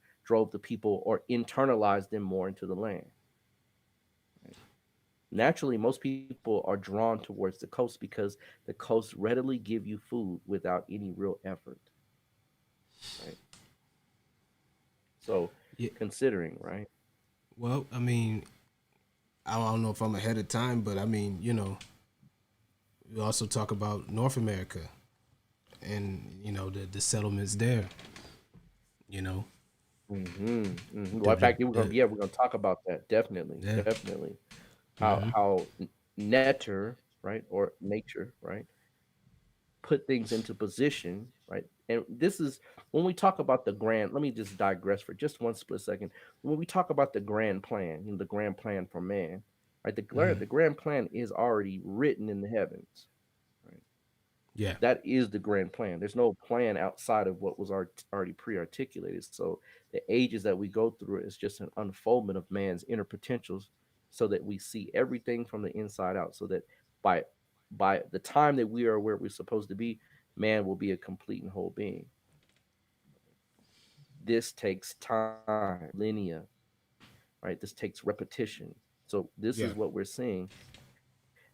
I: the people or internalized them more into the land. Right? Naturally, most people are drawn towards the coast because the coast readily give you food without any real effort. Right. So
H: Yeah.
I: considering, right?
H: Well, I mean, I don't know if I'm ahead of time, but I mean, we also talk about North America and the settlements there. You know,
I: Well,
H: the
I: in
H: the,
I: fact,
H: the
I: we're gonna talk about that definitely,
H: yeah.
I: definitely. How
H: Hmm.
I: netter, right, or nature, right, put things into position, right? And this is when we talk about the grand. Let me just digress for just one split second. When we talk about the grand plan, the grand plan for man, right? The grand plan is already written in the heavens, right?
H: Yeah.
I: That is the grand plan. There's no plan outside of what was already pre-articulated. So the ages that we go through is just an unfoldment of man's inner potentials, so that we see everything from the inside out. So that by by the time that we are where we're supposed to be, man will be a complete and whole being. This takes time, millennia, right? This takes repetition. So this
H: Yeah.
I: is what we're seeing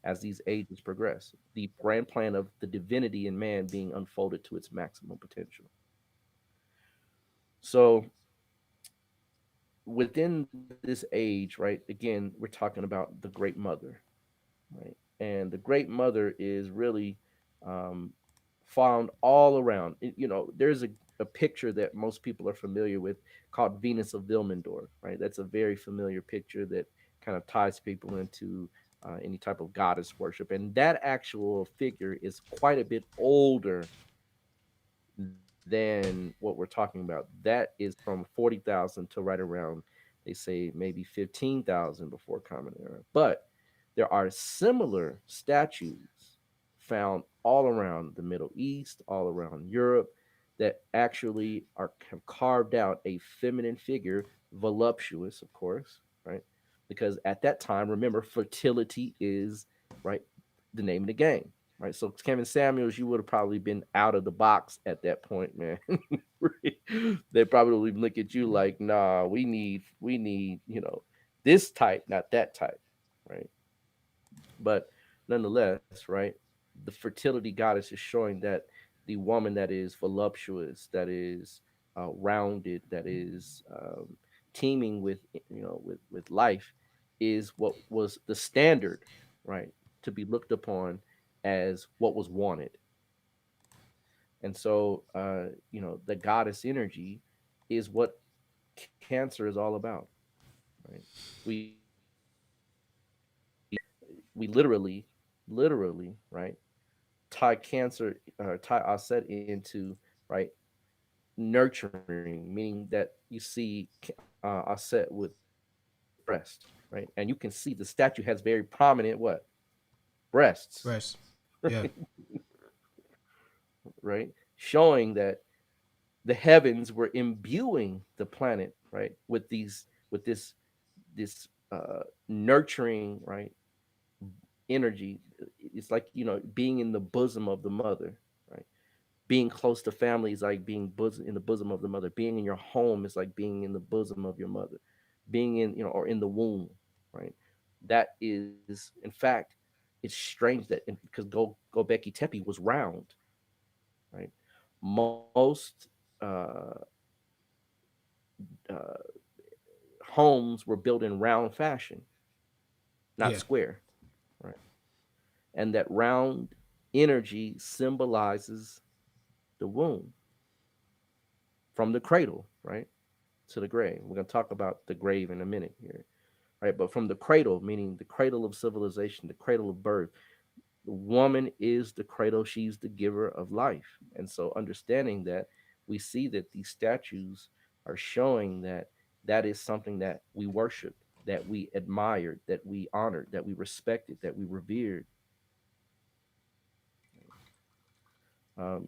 I: as these ages progress. The grand plan of the divinity in man being unfolded to its maximum potential. So within this age, right, again, we're talking about the great mother, right? And the great mother is really um, found all around. There's a picture that most people are familiar with called Venus of Wilmendorf, right? That's a very familiar picture that kind of ties people into any type of goddess worship. And that actual figure is quite a bit older than what we're talking about. That is from 40,000 to right around, they say, maybe 15,000 before Common Era. But there are similar statues found all around the Middle East, all around Europe, that actually have carved out a feminine figure, voluptuous, of course, right? Because at that time, remember, fertility is, right, the name of the game, right? So Kevin Samuels, you would have probably been out of the box at that point, man. They probably look at you like, nah, we need, this type, not that type, right? But nonetheless, right, the fertility goddess is showing that the woman that is voluptuous, that is rounded, that is teeming with with life, is what was the standard, right, to be looked upon as what was wanted. And so, the goddess energy is what cancer is all about, right? We we literally, right, tie Aset into, right, nurturing, meaning that you see Aset with breast, right, and you can see the statue has very prominent what breasts,
H: Rest. Yeah.
I: right, showing that the heavens were imbuing the planet, right, with this nurturing, right, energy. It's like, being in the bosom of the mother, right? Being close to family is like being in the bosom of the mother. Being in your home is like being in the bosom of your mother. Being in, or in the womb, right? That is, in fact, is it's strange that because Gobekli Tepe was round, right? Most uh, homes were built in round fashion, not
H: Yeah.
I: square, right? And that round energy symbolizes the womb from the cradle, right, to the grave. We're going to talk about the grave in a minute here, right? But from the cradle, meaning the cradle of civilization, the cradle of birth, the woman is the cradle, she's the giver of life. And so, understanding that, we see that these statues are showing that that is something that we worship, that we admired, that we honored, that we respected, that we revered. Um,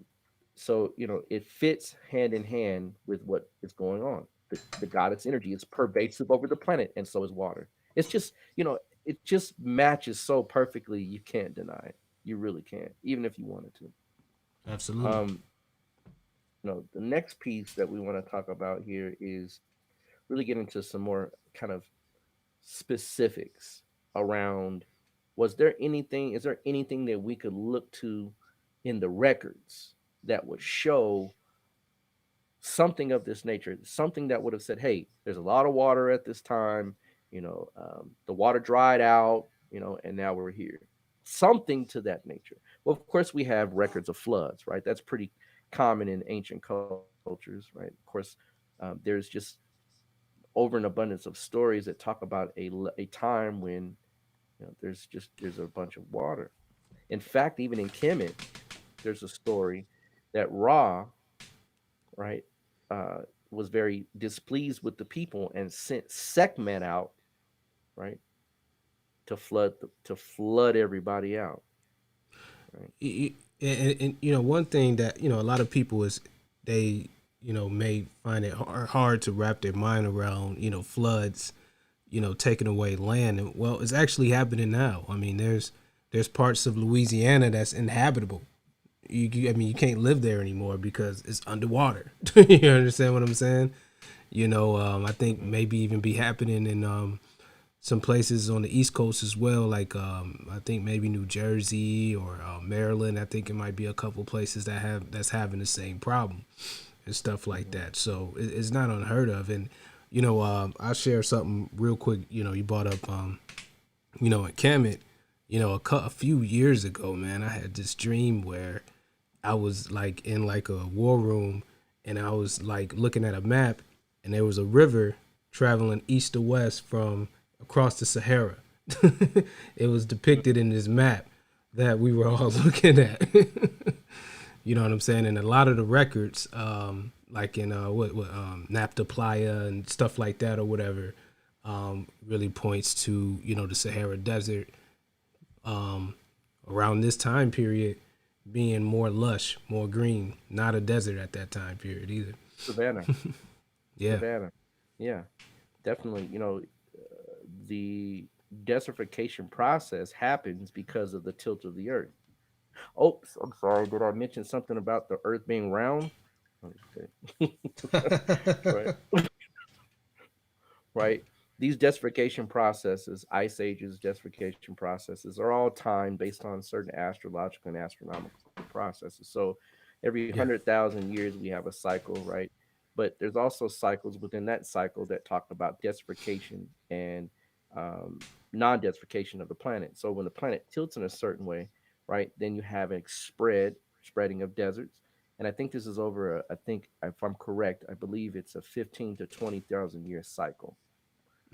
I: so, it fits hand in hand with what is going on. The goddess energy is pervasive over the planet, and so is water. It's just, it just matches so perfectly, you can't deny it. You really can't, even if you wanted to.
H: Absolutely.
I: Um, the next piece that we want to talk about here is really get into some more kind of specifics around, is there anything that we could look to in the records that would show something of this nature, something that would have said, hey, there's a lot of water at this time, the water dried out, and now we're here. Something to that nature. Well, of course, we have records of floods, right? That's pretty common in ancient cultures, right? Of course, there's just over an abundance of stories that talk about a time when there's a bunch of water. In fact, even in Kemet, there's a story that Ra, right, uh, was very displeased with the people and sent Sekhmet out, right, to flood everybody out, right?
H: And one thing that a lot of people is they may find it hard to wrap their mind around floods taking away land. And well, it's actually happening now. I mean, there's parts of Louisiana that's inhabitable. I mean, you can't live there anymore because it's underwater. You understand what I'm saying? I think maybe even be happening in some places on the East Coast as well. Like I think maybe New Jersey or Maryland. I think it might be a couple places that's having the same problem and stuff like that. So it's not unheard of. And I'll share something real quick. You brought up in Kemet. A few years ago, man, I had this dream where I was like in like a war room, and I was like looking at a map, and there was a river traveling east to west from across the Sahara. It was depicted in this map that we were all looking at. You know what I'm saying? And a lot of the records, like in Napta Playa and stuff like that or whatever, really points to the Sahara Desert around this time period being more lush, more green, not a desert at that time period either.
I: Savannah,
H: Yeah.
I: Savannah, yeah, definitely. The desertification process happens because of the tilt of the earth. Oops, I'm sorry. Did I mention something about the earth being round? Okay. Right. Right? These desertification processes, ice ages, desertification processes, are all timed based on certain astrological and astronomical processes. So every
H: Yeah.
I: 100,000 years, we have a cycle, right? But there's also cycles within that cycle that talk about desertification and non desertification of the planet. So when the planet tilts in a certain way, right, then you have a spreading of deserts. And I think this is over, I think, if I'm correct, I believe it's a 15 to 20,000 year cycle.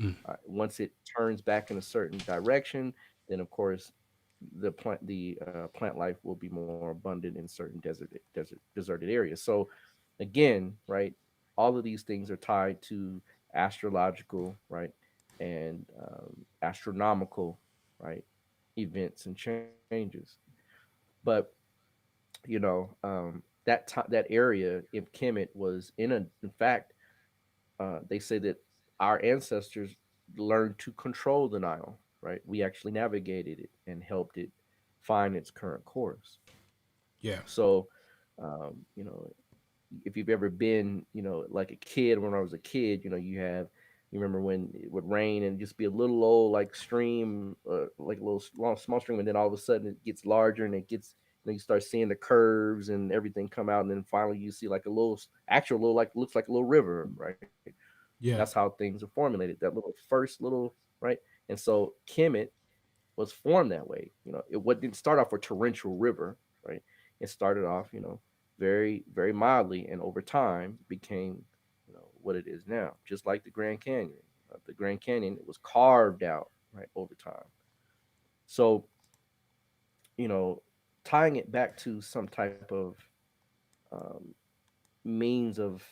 H: Mm.
I: Once it turns back in a certain direction, then of course the plant life will be more abundant in certain deserted areas. So again, right, all of these things are tied to astrological, right, and astronomical, right, events and changes. But that area in Kemet was in fact, they say that our ancestors learned to control the Nile, right? We actually navigated it and helped it find its current course.
H: Yeah.
I: So, um, you know, if you've ever been, like a kid, when I was a kid, you have, You remember when it would rain and just be a little old like stream, like a little long, small stream, and then all of a sudden it gets larger and it gets. You start seeing the curves and everything come out, and then finally you see like a little actual little like looks like a little river, right? That's
H: Yeah.
I: how things are formulated. That little first little right, and so Kemet was formed that way. It what didn't start off a torrential river, right? It started off, very very mildly, and over time became, what it is now. Just like the Grand Canyon, the Grand Canyon it was carved out right over time. So you know, tying it back to some type of um, means of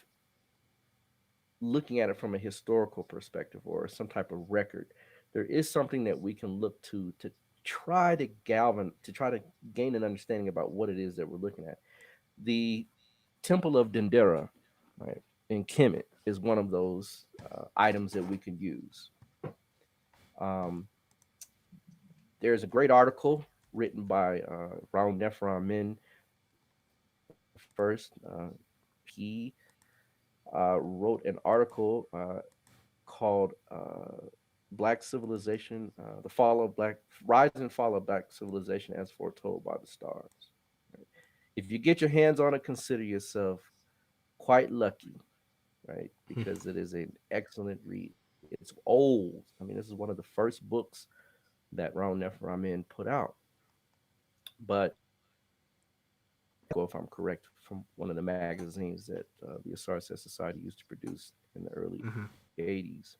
I: looking at it from a historical perspective or some type of record, there is something that we can look to try to try to gain an understanding about what it is that we're looking at. The Temple of Dendera, right, in Kemet is one of those items that we can use. Um, there's a great article written by Raul Nephron Min first. He wrote an article called Black Civilization, the Fall of Black, Rise and Fall of Black Civilization as Foretold by the Stars. Right? If you get your hands on it, consider yourself quite lucky, right? Because it is an excellent read. It's old. I mean, this is one of the first books that Ron Nephramin put out. But go if I'm correct, from one of the magazines that the Asar Society used to produce in the early
H: Hmm.
I: 80s.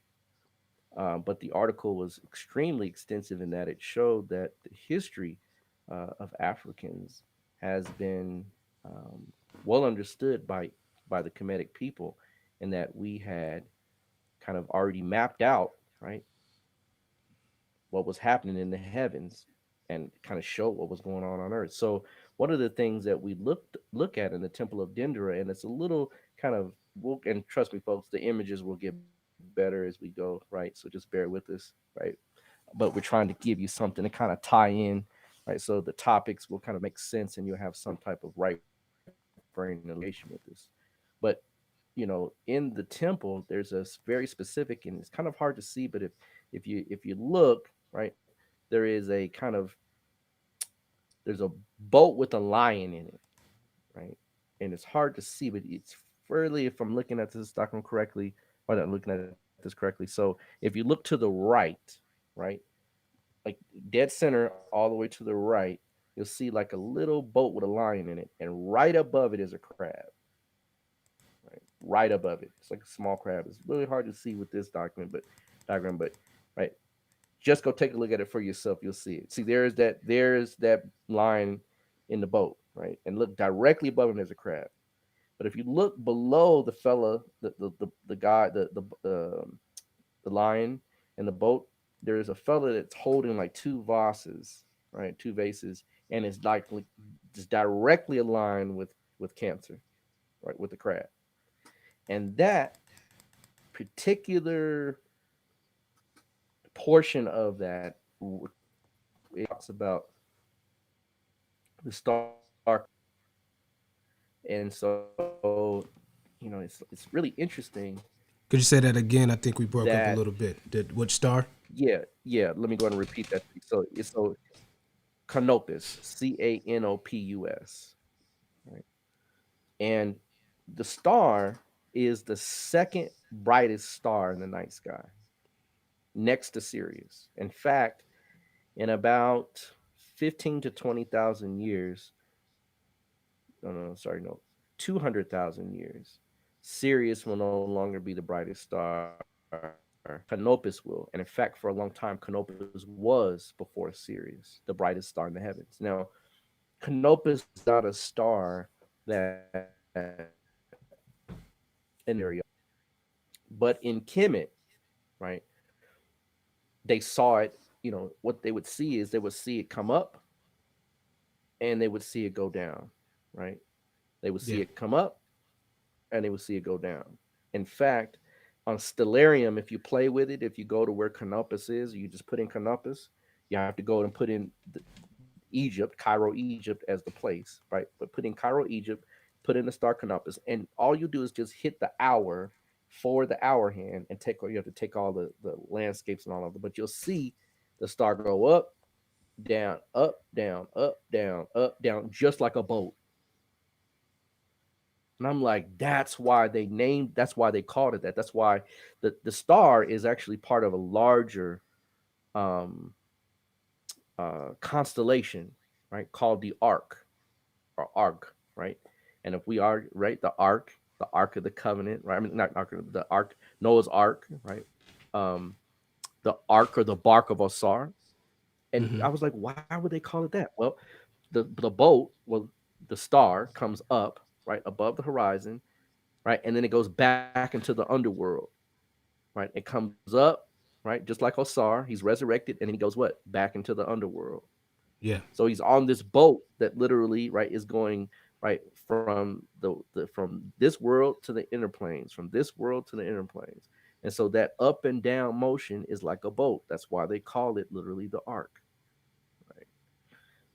I: But the article was extremely extensive in that it showed that the history of Africans has been well understood by the Kemetic people, and that we had kind of already mapped out, right, what was happening in the heavens and kind of showed what was going on Earth. So one of the things that we look at in the Temple of Dendera, and it's a little kind of, and trust me, folks, the images will get better as we go, right? So just bear with us, right? But we're trying to give you something to kind of tie in, right? So the topics will kind of make sense, and you'll have some type of right brain affiliation with this. But in the temple, there's a very specific, and it's kind of hard to see, but if you look, right, there is a kind of, there's a boat with a lion in it, right? And it's hard to see, but it's fairly, if I'm looking at this document correctly, or not looking at this correctly. So if you look to the right, right, like dead center all the way to the right, you'll see like a little boat with a lion in it, and right above it is a crab, right? Right above it, it's like a small crab. It's really hard to see with this diagram, but right, just go take a look at it for yourself. You'll see it. See, there's that line in the boat, right? And look directly above him, there's a crab. But if you look below the fella, the guy, the lion in the boat, there's a fella that's holding like two vases, right? Two vases, and it's like just directly aligned with Cancer, right? With the crab, and that particular portion of that, it talks about the star, and so it's really interesting
H: Could you say that again? I think we broke up a
I: that.
H: little bit. Did which star?
I: Yeah. Let me go ahead and repeat that. So Canopus, Canopus, right? And the star is the second brightest star in the night sky, next to Sirius. In fact, in about 15 to 20,000 years, no, sorry, no, 200,000 years, Sirius will no longer be the brightest star. Canopus will. And in fact, for a long time, Canopus was before Sirius, the brightest star in the heavens. Now, Canopus is not a star that in area, but in Kemet, right, they saw it. What they would see is they would see it come up and they would see it go down, right? They would see
H: Yeah.
I: it come up and they would see it go down. In fact, on Stellarium, if you play with it, if you go to where Canopus is, you just put in Canopus, you have to go and put in Egypt, Cairo, Egypt as the place, right? But put in Cairo, Egypt, put in the star Canopus, and all you do is just hit the hour for the hour hand and take, you have to take all the landscapes and all of them, but you'll see the star go up, down, up, down, just like a boat. And I'm like, that's why they called it that. That's why the star is actually part of a larger um constellation, right? Called the Ark or Ark, right? And if we are right, the Ark of the Covenant, right? I mean, not Ark, the Ark, Noah's Ark, right? Um, the Ark or the Bark of Osar. And
H: Mm-hmm.
I: I was like, why would they call it that? Well, the boat, well, the star comes up right above the horizon, right, and then it goes back into the underworld, right? It comes up, right, just like Osar. He's resurrected, and then he goes what? Back into the underworld.
H: Yeah.
I: So he's on this boat that literally, right, is going right from from this world to the inner planes, from this world to the inner planes. And so that up and down motion is like a boat. That's why they call it literally the ark, right?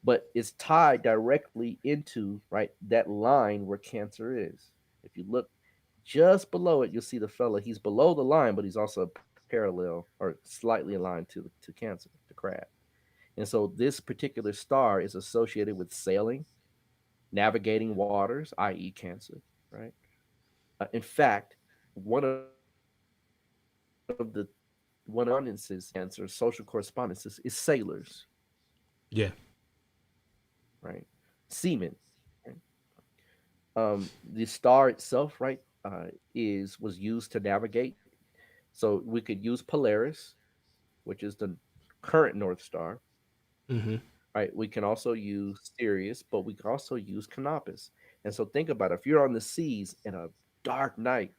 I: But it's tied directly into right that line where Cancer is. If you look just below it, you'll see the fella. He's below the line, but he's also parallel or slightly aligned to Cancer, the crab. And so this particular star is associated with sailing, navigating waters, i.e., Cancer, right? In fact, one of the one of the correspondences, Cancer, social correspondences is sailors,
H: Yeah.
I: right? Seamen, right? The star itself, right, is was used to navigate. So we could use Polaris, which is the current North Star,
H: Mm-hmm.
I: right? We can also use Sirius, but we can also use Canopus. And so think about it. If you're on the seas in a dark night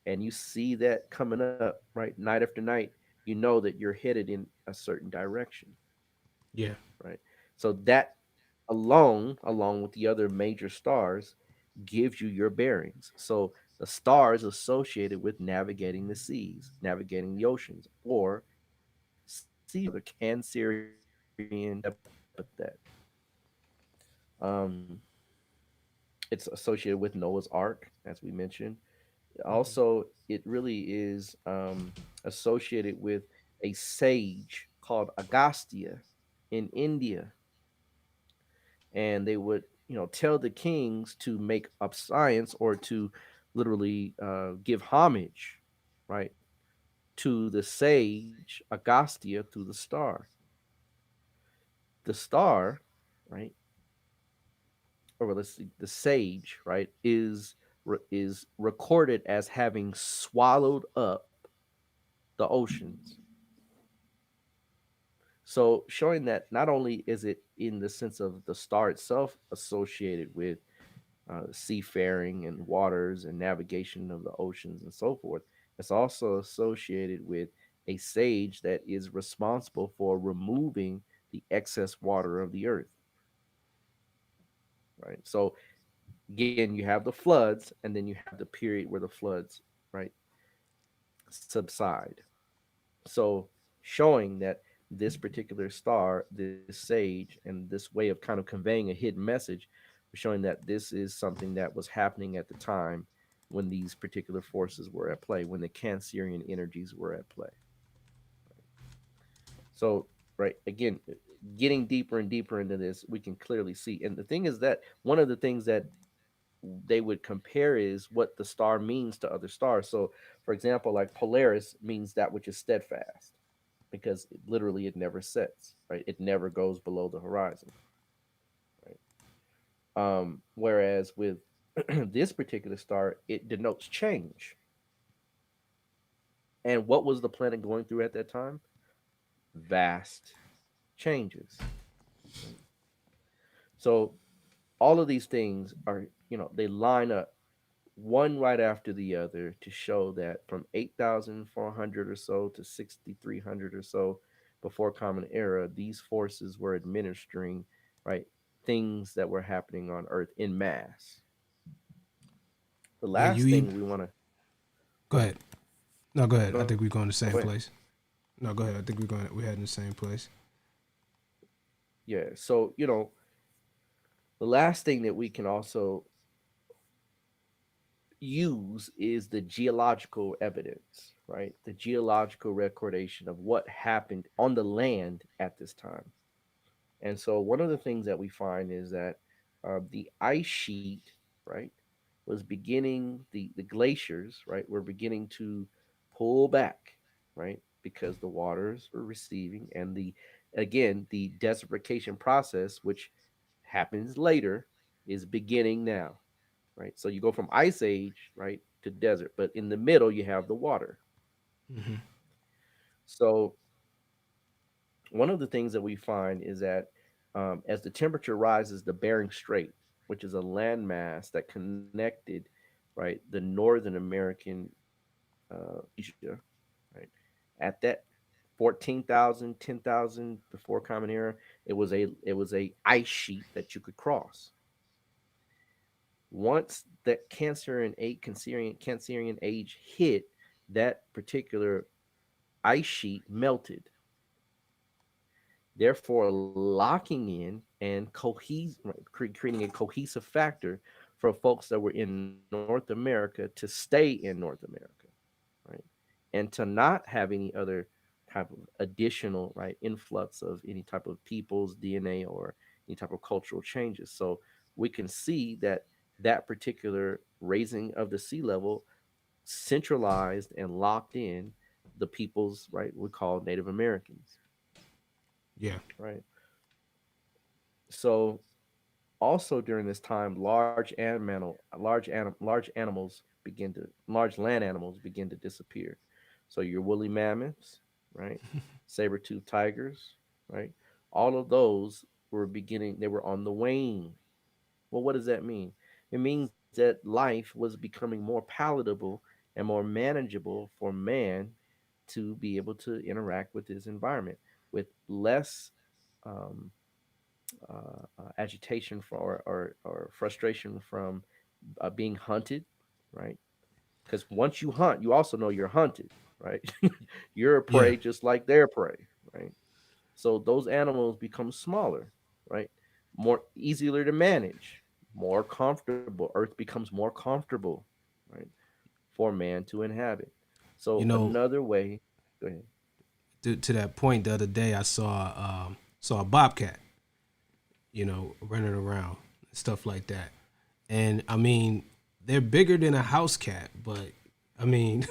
I: and you see that coming up, right, night after night, you know that you're headed in a certain direction,
H: Yeah.
I: right? So that along with the other major stars, gives you your bearings. So the stars associated with navigating the seas, navigating the oceans, or sea other Cancerian epithet. Um, it's associated with Noah's Ark, as we mentioned.
H: Mm-hmm.
I: Also, it really is associated with a sage called Agastya in India, and they would, tell the kings to make up science or to literally give homage, right, to the sage Agastya through the star. The star, right, or let's see, the sage, right, is recorded as having swallowed up the oceans. So showing that not only is it in the sense of the star itself associated with seafaring and waters and navigation of the oceans and so forth, it's also associated with a sage that is responsible for removing the excess water of the earth, right? So again, you have the floods, and then you have the period where the floods, right, subside. So showing that this particular star, this sage, and this way of kind of conveying a hidden message, showing that this is something that was happening at the time when these particular forces were at play, when the Cancerian energies were at play. So, right, again, getting deeper and deeper into this, we can clearly see. And the thing is that one of the things that they would compare is what the star means to other stars. So, for example, like Polaris means that which is steadfast because literally it never sets, right? It never goes below the horizon, right? Whereas with this particular star, it denotes change. And what was the planet going through at that time? Vast changes. Right? So all of these things are, they line up one right after the other to show that from 8,400 or so to 6,300 or so before Common Era, these forces were administering, right, things that were happening on Earth in mass. The
H: And you
I: last
H: even
I: thing we want to
H: go ahead. No, go ahead. I
I: go,
H: think we're going the
I: go
H: same
I: ahead.
H: place. No, go ahead. I think we're heading the same place.
I: Yeah. So, the last thing that we can also use is the geological evidence, right? The geological recordation of what happened on the land at this time. And so, one of the things that we find is that the ice sheet, right, was beginning, the glaciers, right, were beginning to pull back, right, because the waters were receding, and again, the desertification process, which happens later, is beginning now, right? So you go from ice age, right, to desert, but in the middle you have the water.
H: Hmm.
I: So one of the things that we find is that as the temperature rises, the Bering Strait, which is a landmass that connected, right, the Northern American Asia, right, at that 14,000, 10,000 before Common Era, it was a ice sheet that you could cross. Once that Cancerian age hit, that particular ice sheet melted, therefore locking in and creating a cohesive factor for folks that were in North America to stay in North America, right? And to not have any other type of additional, right, influx of any type of people's DNA or any type of cultural changes. So we can see that that particular raising of the sea level centralized and locked in the peoples, right, we call Native Americans,
H: Yeah.
I: right? So also during this time, large land animals begin to disappear. So your woolly mammoths, right, saber-toothed tigers, right, all of those were beginning. They were on the wane. Well, what does that mean? It means that life was becoming more palatable and more manageable for man to be able to interact with his environment with less um, agitation or frustration from being hunted, right? Because once you hunt, you also know you're hunted, right? You're a
H: Yeah.
I: prey just like their prey, right? So those animals become smaller, right? More easier to manage, more comfortable. Earth becomes more comfortable, right, for man to inhabit.
H: You
I: So
H: know,
I: another way, go ahead.
H: to that point, the other day I saw a bobcat, running around, stuff like that. And I mean, they're bigger than a house cat, but I mean,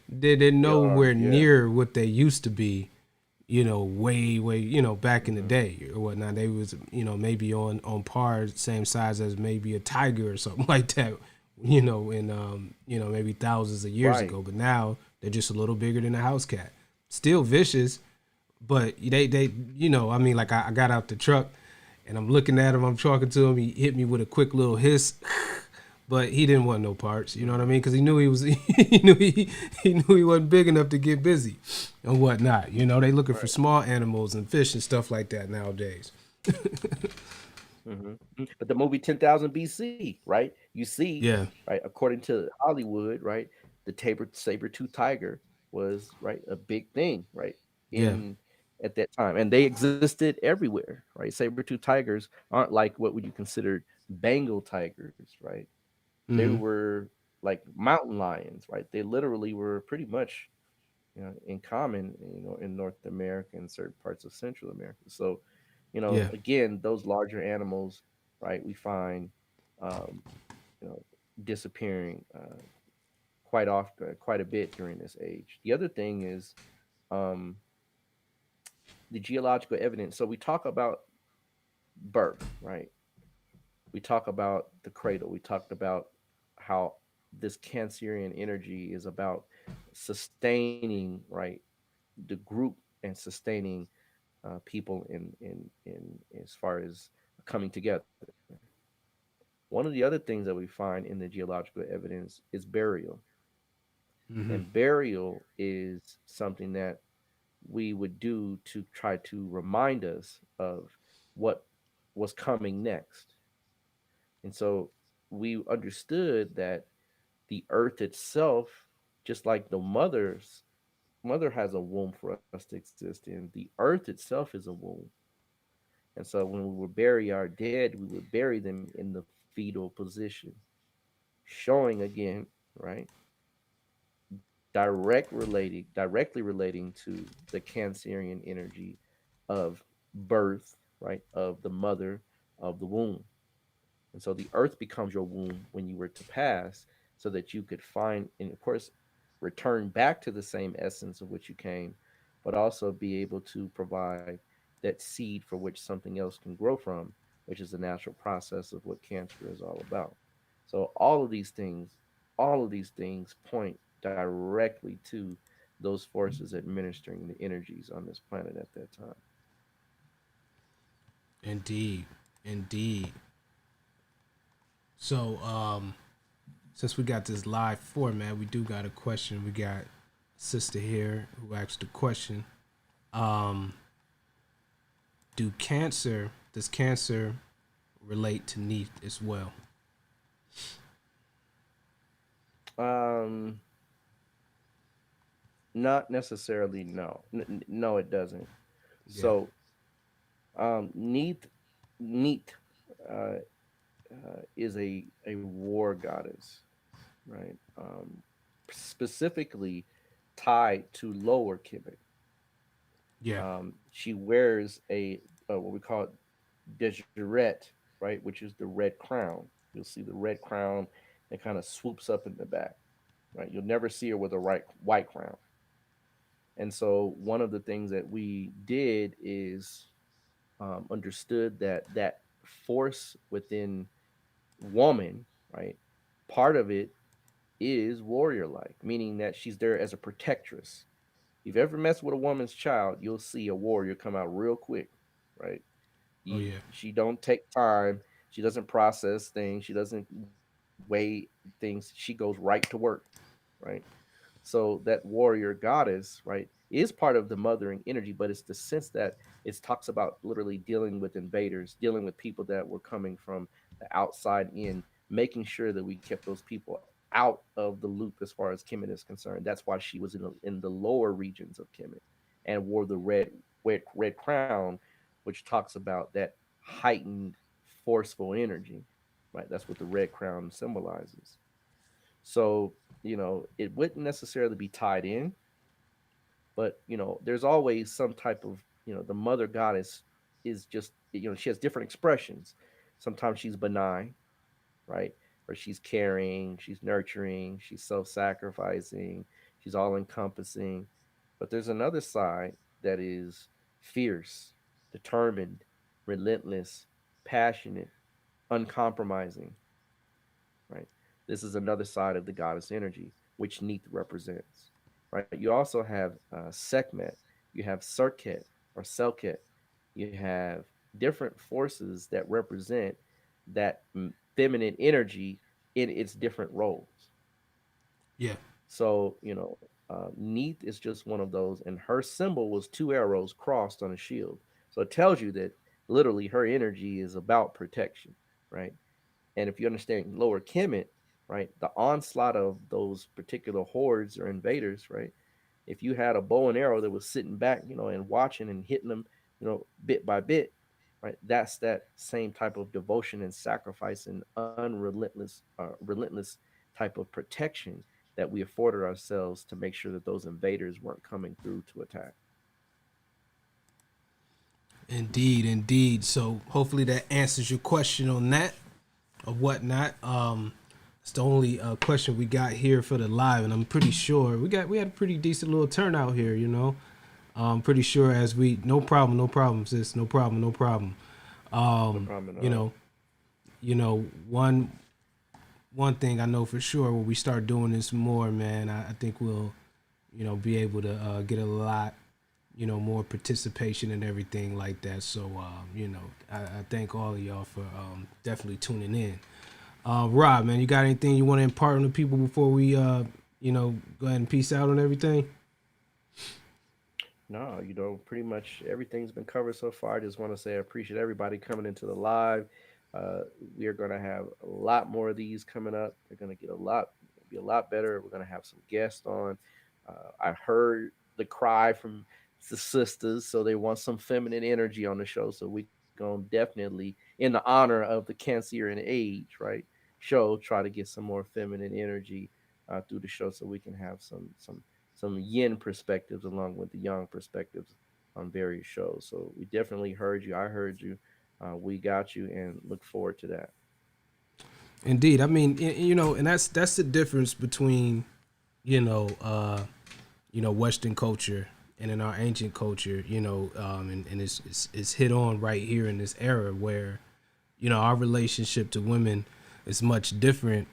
H: they're
I: They are,
H: nowhere
I: yeah,
H: near what they used to be. Way, back in the
I: hmm,
H: day or whatnot. They was, maybe on par, same size as maybe a tiger or something like that. In maybe thousands of years
I: right.
H: ago. But now they're just a little bigger than a house cat. Still vicious, but they I mean, like I got out the truck and I'm looking at him, I'm talking to him, he hit me with a quick little hiss, but he didn't want no parts, you know what I mean? Because he knew he was he knew he wasn't big enough to get busy and whatnot. They looking for
I: Right.
H: small animals and fish and stuff like that nowadays.
I: But the movie 10,000 BC, right? You see,
H: Yeah,
I: right, according to Hollywood, right, the saber-tooth tiger was, right, a big thing, right,
H: yeah,
I: in at that time. And they existed everywhere, right? Saber-tooth tigers aren't like what would you consider Bengal tigers, right? They
H: mm-hmm,
I: were like mountain lions, right? They literally were pretty much, in common, in North America and certain parts of Central America. So,
H: yeah.
I: again, those larger animals, right, we find, um, you know, disappearing quite often, quite a bit during this age. The other thing is um, the geological evidence. So we talk about birth, right? We talk about the cradle. We talked about how this Cancerian energy is about sustaining, right, the group and sustaining people in as far as coming together. One of the other things that we find in the geological evidence is burial,
H: Mm-hmm.
I: and burial is something that we would do to try to remind us of what was coming next. And so we understood that the earth itself, just like the mother has a womb for us to exist in, the earth itself is a womb. And so when we would bury our dead, we would bury them in the fetal position, showing again, right, directly relating to the Cancerian energy of birth, right, of the mother of the womb. And so the earth becomes your womb when you were to pass, so that you could find and, of course, return back to the same essence of which you came, but also be able to provide that seed for which something else can grow from, which is the natural process of what cancer is all about. So all of these things point directly to those forces administering the energies on this planet at that time.
H: Indeed, indeed. So, since we got this live format, we do got a question. We got a sister here who asked a question. Um, does cancer relate to Neith as well?
I: Um, Not necessarily. No, no, it doesn't.
H: Yeah.
I: So, Neith, Neith, uh, is a war goddess, right? Specifically tied to Lower Kemet.
H: Yeah.
I: She wears what we call deseret, right, which is the red crown. You'll see the red crown that kind of swoops up in the back, right? You'll never see her with a white crown. And so one of the things that we did is understood that that force within woman, right? Part of it is warrior like, meaning that she's there as a protectress. If you ever mess with a woman's child, you'll see a warrior come out real quick, right?
H: Oh yeah.
I: She don't take time. She doesn't process things. She doesn't weigh things. She goes right to work, right? So that warrior goddess, right, is part of the mothering energy, but it's the sense that it talks about literally dealing with invaders, dealing with people that were coming from the outside in, making sure that we kept those people out of the loop as far as Kemet is concerned. That's why she was in the lower regions of Kemet and wore the red crown, which talks about that heightened, forceful energy, right? That's what the red crown symbolizes. So, it wouldn't necessarily be tied in, but, there's always some type of, the mother goddess is just, she has different expressions. Sometimes she's benign, right? Or she's caring, she's nurturing, she's self sacrificing, she's all encompassing. But there's another side that is fierce, determined, relentless, passionate, uncompromising, right? This is another side of the goddess energy, which Neith represents, right? You also have Sekhmet, you have Serket or Selket, you have different forces that represent that feminine energy in its different roles.
H: Yeah.
I: So, Neith is just one of those, and her symbol was two arrows crossed on a shield. So it tells you that literally her energy is about protection, right? And if you understand Lower Kemet, right, the onslaught of those particular hordes or invaders, right, if you had a bow and arrow that was sitting back, and watching and hitting them, bit by bit, right, that's that same type of devotion and sacrifice and relentless type of protection that we afforded ourselves to make sure that those invaders weren't coming through to attack.
H: Indeed, indeed. So hopefully that answers your question on that or whatnot. It's the only question we got here for the live, and I'm pretty sure we had a pretty decent little turnout here. I'm pretty sure as we no problem, sis, no problem, no problem.
I: No problem at
H: You
I: all.
H: know, one thing I know for sure when we start doing this more, man, I think we'll be able to get a lot more participation and everything like that. So, I thank all of y'all for definitely tuning in. Rob, man, you got anything you want to impart on the people before we, go ahead and peace out on everything?
I: No, pretty much everything's been covered so far. I just want to say I appreciate everybody coming into the live. Uh, we are going to have a lot more of these coming up. They're going to be a lot better. We're going to have some guests on. I heard the cry from the sisters, so they want some feminine energy on the show. So we going to definitely, in the honor of the Cancerian age, right? show, try to get some more feminine energy through the show, so we can have some yin perspectives along with the yang perspectives on various shows. So we definitely heard you. I heard you. We got you, and look forward to that.
H: Indeed. I mean, and that's the difference between, you know, Western culture and in our ancient culture, and it's hit on right here in this era where, our relationship to women is much different,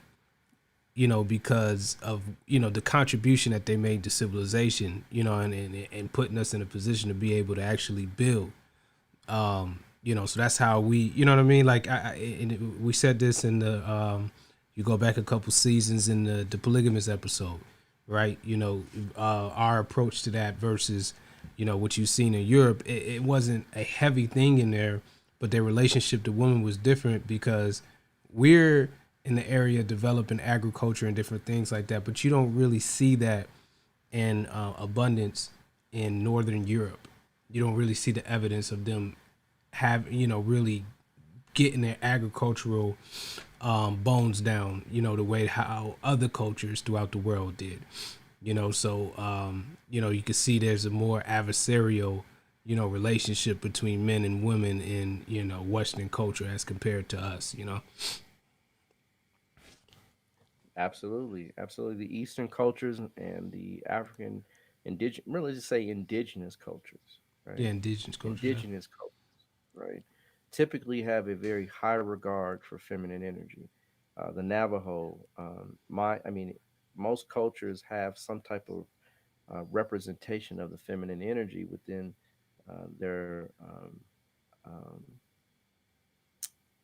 H: because of, the contribution that they made to civilization, and putting us in a position to be able to actually build. So that's how we, you know what I mean? Like we said this in the, you go back a couple seasons in the polygamous episode, right? Our approach to that versus, what you've seen in Europe, it wasn't a heavy thing in there, but their relationship to women was different because we're in the area developing agriculture and different things like that, but you don't really see that in abundance in Northern Europe. You don't really see the evidence of them really getting their agricultural bones down, the way how other cultures throughout the world did, so, you can see there's a more adversarial, relationship between men and women in, Western culture as compared to us,
I: Absolutely, absolutely. The Eastern cultures and the African really just say indigenous cultures, right?
H: Yeah, indigenous culture. Yeah.
I: Indigenous cultures, right? Typically have a very high regard for feminine energy. The Navajo, most cultures have some type of representation of the feminine energy within uh, um,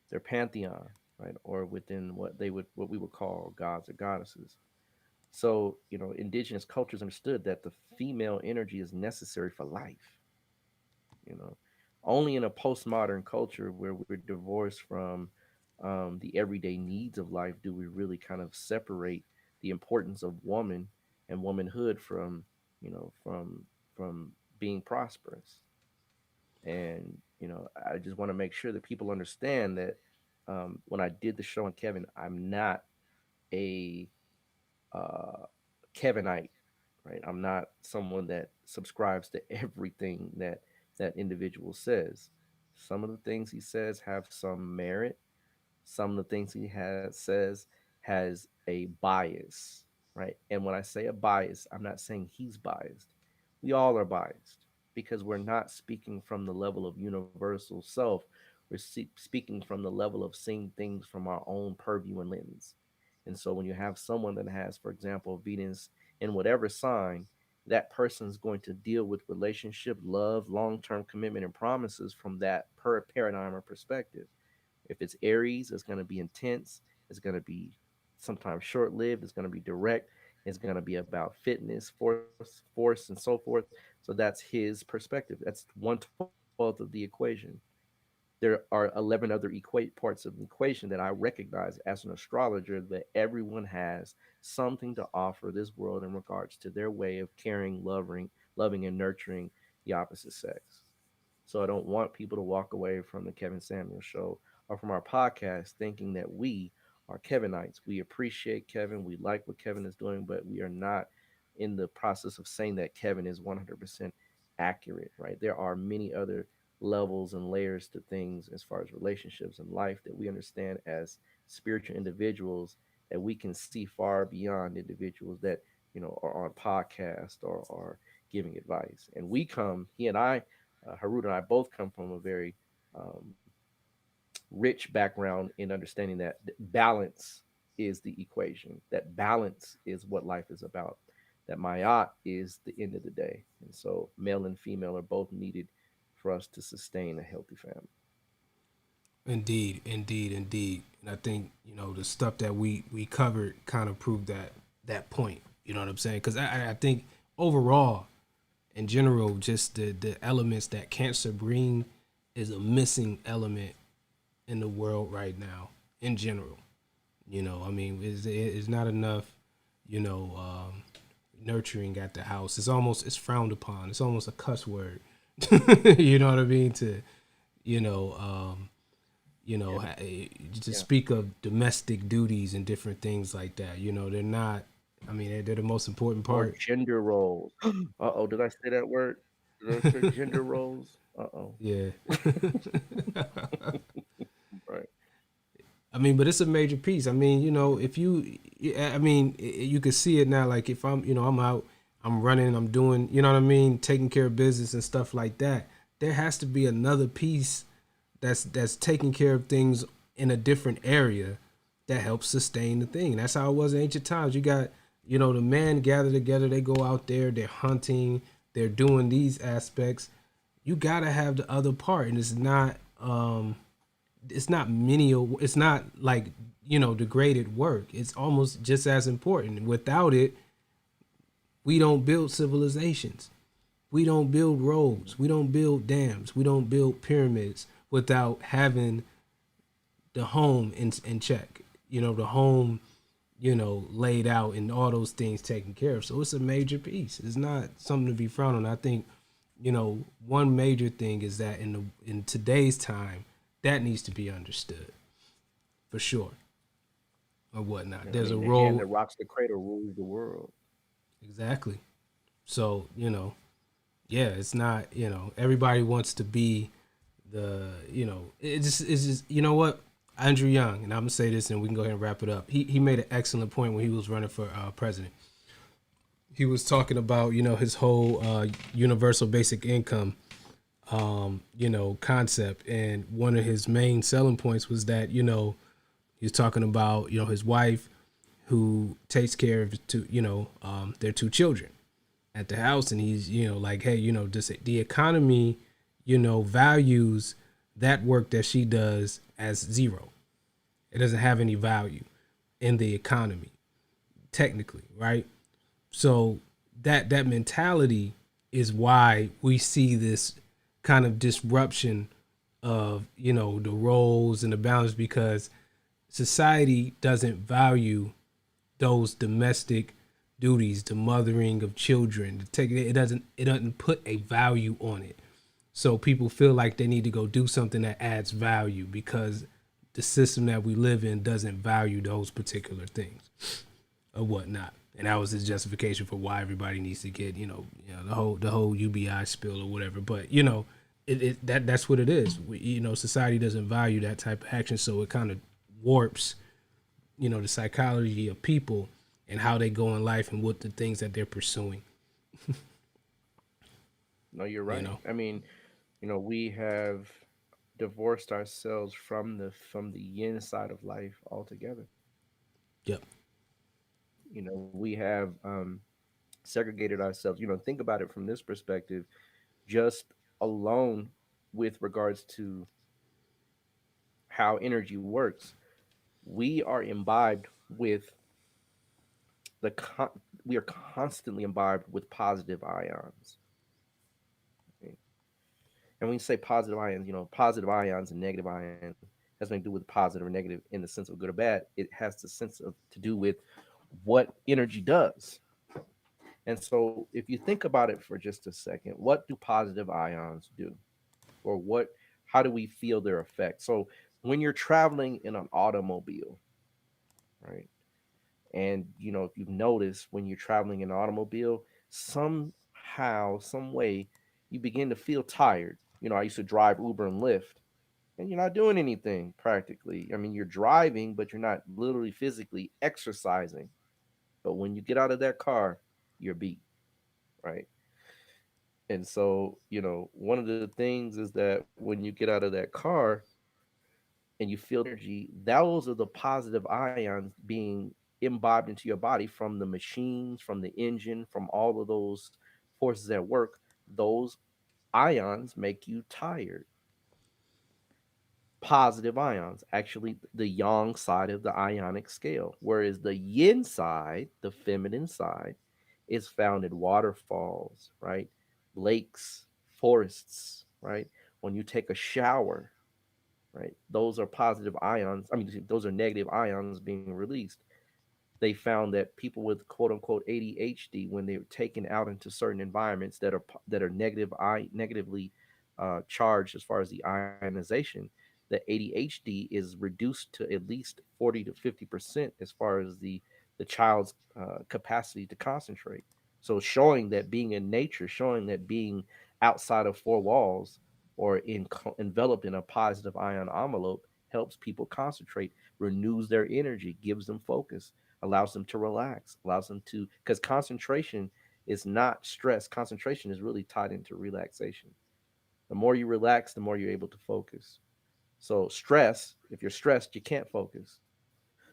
I: their pantheon, right, or within what we would call gods or goddesses. So, indigenous cultures understood that the female energy is necessary for life. You know, only in a postmodern culture where we're divorced from the everyday needs of life do we really kind of separate the importance of woman and womanhood from, from being prosperous. And I just want to make sure that people understand that when I did the show on Kevin, I'm not a uh, Kevinite, right? I'm not someone that subscribes to everything that that individual says. Some of the things he says have some merit. Some of the things he says has a bias, right? And when I say a bias, I'm not saying he's biased. We all are biased because we're not speaking from the level of universal self. We're speaking from the level of seeing things from our own purview and lens. And so when you have someone that has, for example, Venus in whatever sign, that person's going to deal with relationship, love, long-term commitment, and promises from that paradigm or perspective. If it's Aries, it's going to be intense. It's going to be sometimes short lived. It's going to be direct. It's going to be about fitness, force, and so forth. So that's his perspective. That's 1/12 of the equation. There are 11 other parts of the equation that I recognize as an astrologer that everyone has something to offer this world in regards to their way of caring, loving and nurturing the opposite sex. So I don't want people to walk away from the Kevin Samuel show or from our podcast thinking that we are Kevinites. We appreciate Kevin. We like what Kevin is doing, but we are not in the process of saying that Kevin is 100% accurate, right? There are many other levels and layers to things as far as relationships and life that we understand as spiritual individuals that we can see far beyond individuals that, are on podcast or are giving advice. And he and I, Harut and I both come from a very um, rich background in understanding that balance is the equation. That balance is what life is about. That Mayat is the end of the day. And so male and female are both needed for us to sustain a healthy family.
H: Indeed, indeed, indeed. And I think, the stuff that we covered kind of proved that point. You know what I'm saying? Because I think overall, in general, just the elements that Cancer bring is a missing element in the world right now. In general, it's not enough. Nurturing at the house. It's frowned upon. It's almost a cuss word. You know what I mean? To You know,
I: Yeah,
H: to
I: yeah.
H: speak of domestic duties and different things like that. They're not. I mean, they're the most important
I: Or
H: part.
I: gender roles. Uh-oh, did I say that word? Did I say gender roles? Uh-oh.
H: Yeah.
I: Right.
H: I mean, but it's a major piece. I mean, if you, I mean, you can see it now. Like if I'm out, I'm running, I'm doing, you know what I mean, taking care of business and stuff like that. There has to be another piece that's taking care of things in a different area that helps sustain the thing. That's how it was in ancient times. You got, the men gather together, they go out there, they're hunting, they're doing these aspects. You gotta have the other part, and it's not menial. It's not like degraded work. It's almost just as important. Without it, we don't build civilizations. We don't build roads. We don't build dams. We don't build pyramids without having the home in check. The home, laid out and all those things taken care of. So it's a major piece. It's not something to be frowned on. I think, one major thing is that in today's time, that needs to be understood for sure or whatnot.
I: I
H: There's a
I: mean, the hand
H: role
I: that rocks the cradle rules the world.
H: exactly. So yeah, it's not everybody wants to be it's just what Andrew Young, and I'm gonna say this and we can go ahead and wrap it up. He made an excellent point when he was running for president. He was talking about his whole universal basic income concept, and one of his main selling points was that he's talking about his wife who takes care of their two children at the house, and he's like, hey, the economy values that work that she does as zero. It doesn't have any value in the economy technically, right? So that mentality is why we see this kind of disruption of the roles and the balance, because society doesn't value those domestic duties, the mothering of children. It doesn't put a value on it. So people feel like they need to go do something that adds value because the system that we live in doesn't value those particular things or whatnot. And that was his justification for why everybody needs to get, the whole UBI spill or whatever. But that's what it is. Society doesn't value that type of action, so it kind of warps, the psychology of people and how they go in life and what the things that they're pursuing.
I: No, you're
H: You
I: right.
H: know.
I: I mean, we have divorced ourselves from the yin side of life altogether.
H: Yep.
I: We have segregated ourselves. Think about it from this perspective, just alone with regards to how energy works. We are imbibed with we are constantly imbibed with positive ions. Okay? And when you say positive ions, positive ions and negative ions has nothing to do with positive or negative in the sense of good or bad. It has the sense of to do with what energy does. And so if you think about it for just a second, what do positive ions do? Or how do we feel their effect? So when you're traveling in an automobile, right? And if you've noticed when you're traveling in an automobile, somehow, some way, you begin to feel tired. I used to drive Uber and Lyft, and you're not doing anything practically. I mean, you're driving, but you're not literally physically exercising. But when you get out of that car, you're beat, right? And so, one of the things is that when you get out of that car and you feel energy, those are the positive ions being imbibed into your body from the machines, from the engine, from all of those forces at work. Those ions make you tired. Positive ions, actually the yang side of the ionic scale, whereas the yin side, the feminine side, is found in waterfalls, right? Lakes, forests, right? When you take a shower, right? Those are positive ions. I mean, those are negative ions being released. They found that people with quote unquote ADHD, when they're taken out into certain environments that are negatively charged as far as the ionization, the ADHD is reduced to at least 40 to 50% as far as the child's capacity to concentrate. So showing that being in nature, showing that being outside of four walls or enveloped in a positive ion envelope helps people concentrate, renews their energy, gives them focus, allows them to relax, allows them to, because concentration is not stress. Concentration is really tied into relaxation. The more you relax, the more you're able to focus. So stress, if you're stressed, you can't focus.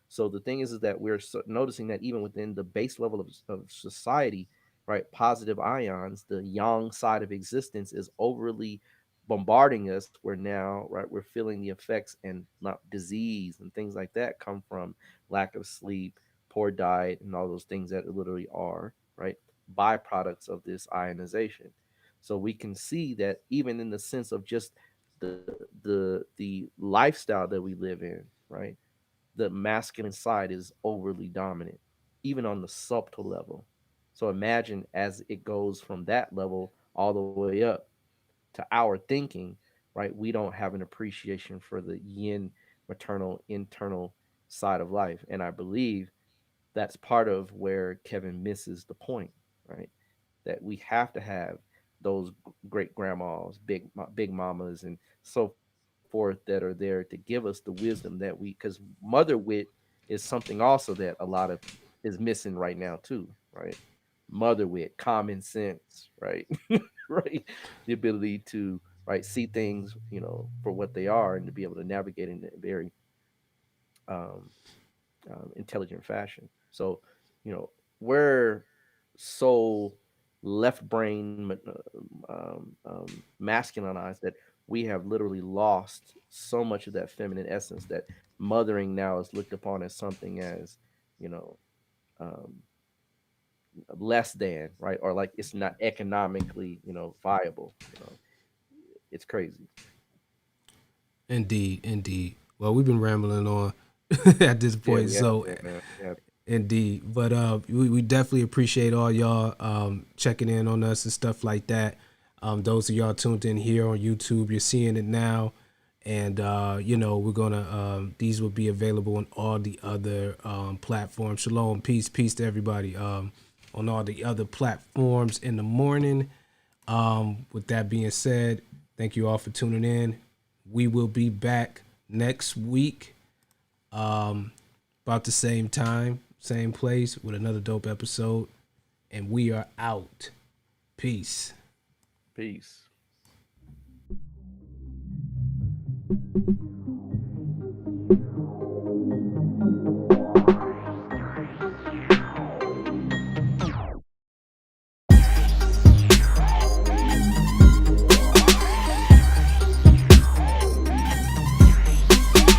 I: So the thing is that we're noticing that even within the base level of society, right, positive ions, the yang side of existence is overly bombarding us. Where now, right, we're feeling the effects and not disease and things like that come from lack of sleep, poor diet, and all those things that literally are, right, byproducts of this ionization. So we can see that even in the sense of just the lifestyle that we live in, right, the masculine side is overly dominant, even on the subtle level. So imagine as it goes from that level all the way up to our thinking, right? We don't have an appreciation for the yin maternal internal side of life. And I believe that's part of where Kevin misses the point, right? That we have to have those great grandmas, big mamas, and so forth that are there to give us the wisdom that we, because mother wit is something also that a lot of is missing right now too, right? Mother wit, common sense, right? Right, the ability to, right, see things, for what they are and to be able to navigate in a very um, intelligent fashion. So, we're so left brain masculinized that we have literally lost so much of that feminine essence, that mothering now is looked upon as something as, you know, um, less than, right, or like it's not economically, viable. It's crazy.
H: Indeed, indeed. Well, we've been rambling on at this
I: Yeah,
H: point,
I: we have,
H: so
I: yeah, man. Yeah,
H: indeed. But we definitely appreciate all y'all checking in on us and stuff like that. Those of y'all tuned in here on YouTube, you're seeing it now. And, we're going to, these will be available on all the other platforms. Shalom, peace to everybody on all the other platforms in the morning. With that being said, thank you all for tuning in. We will be back next week, about the same time, same place, with another dope episode. And we are out. Peace.
I: peace.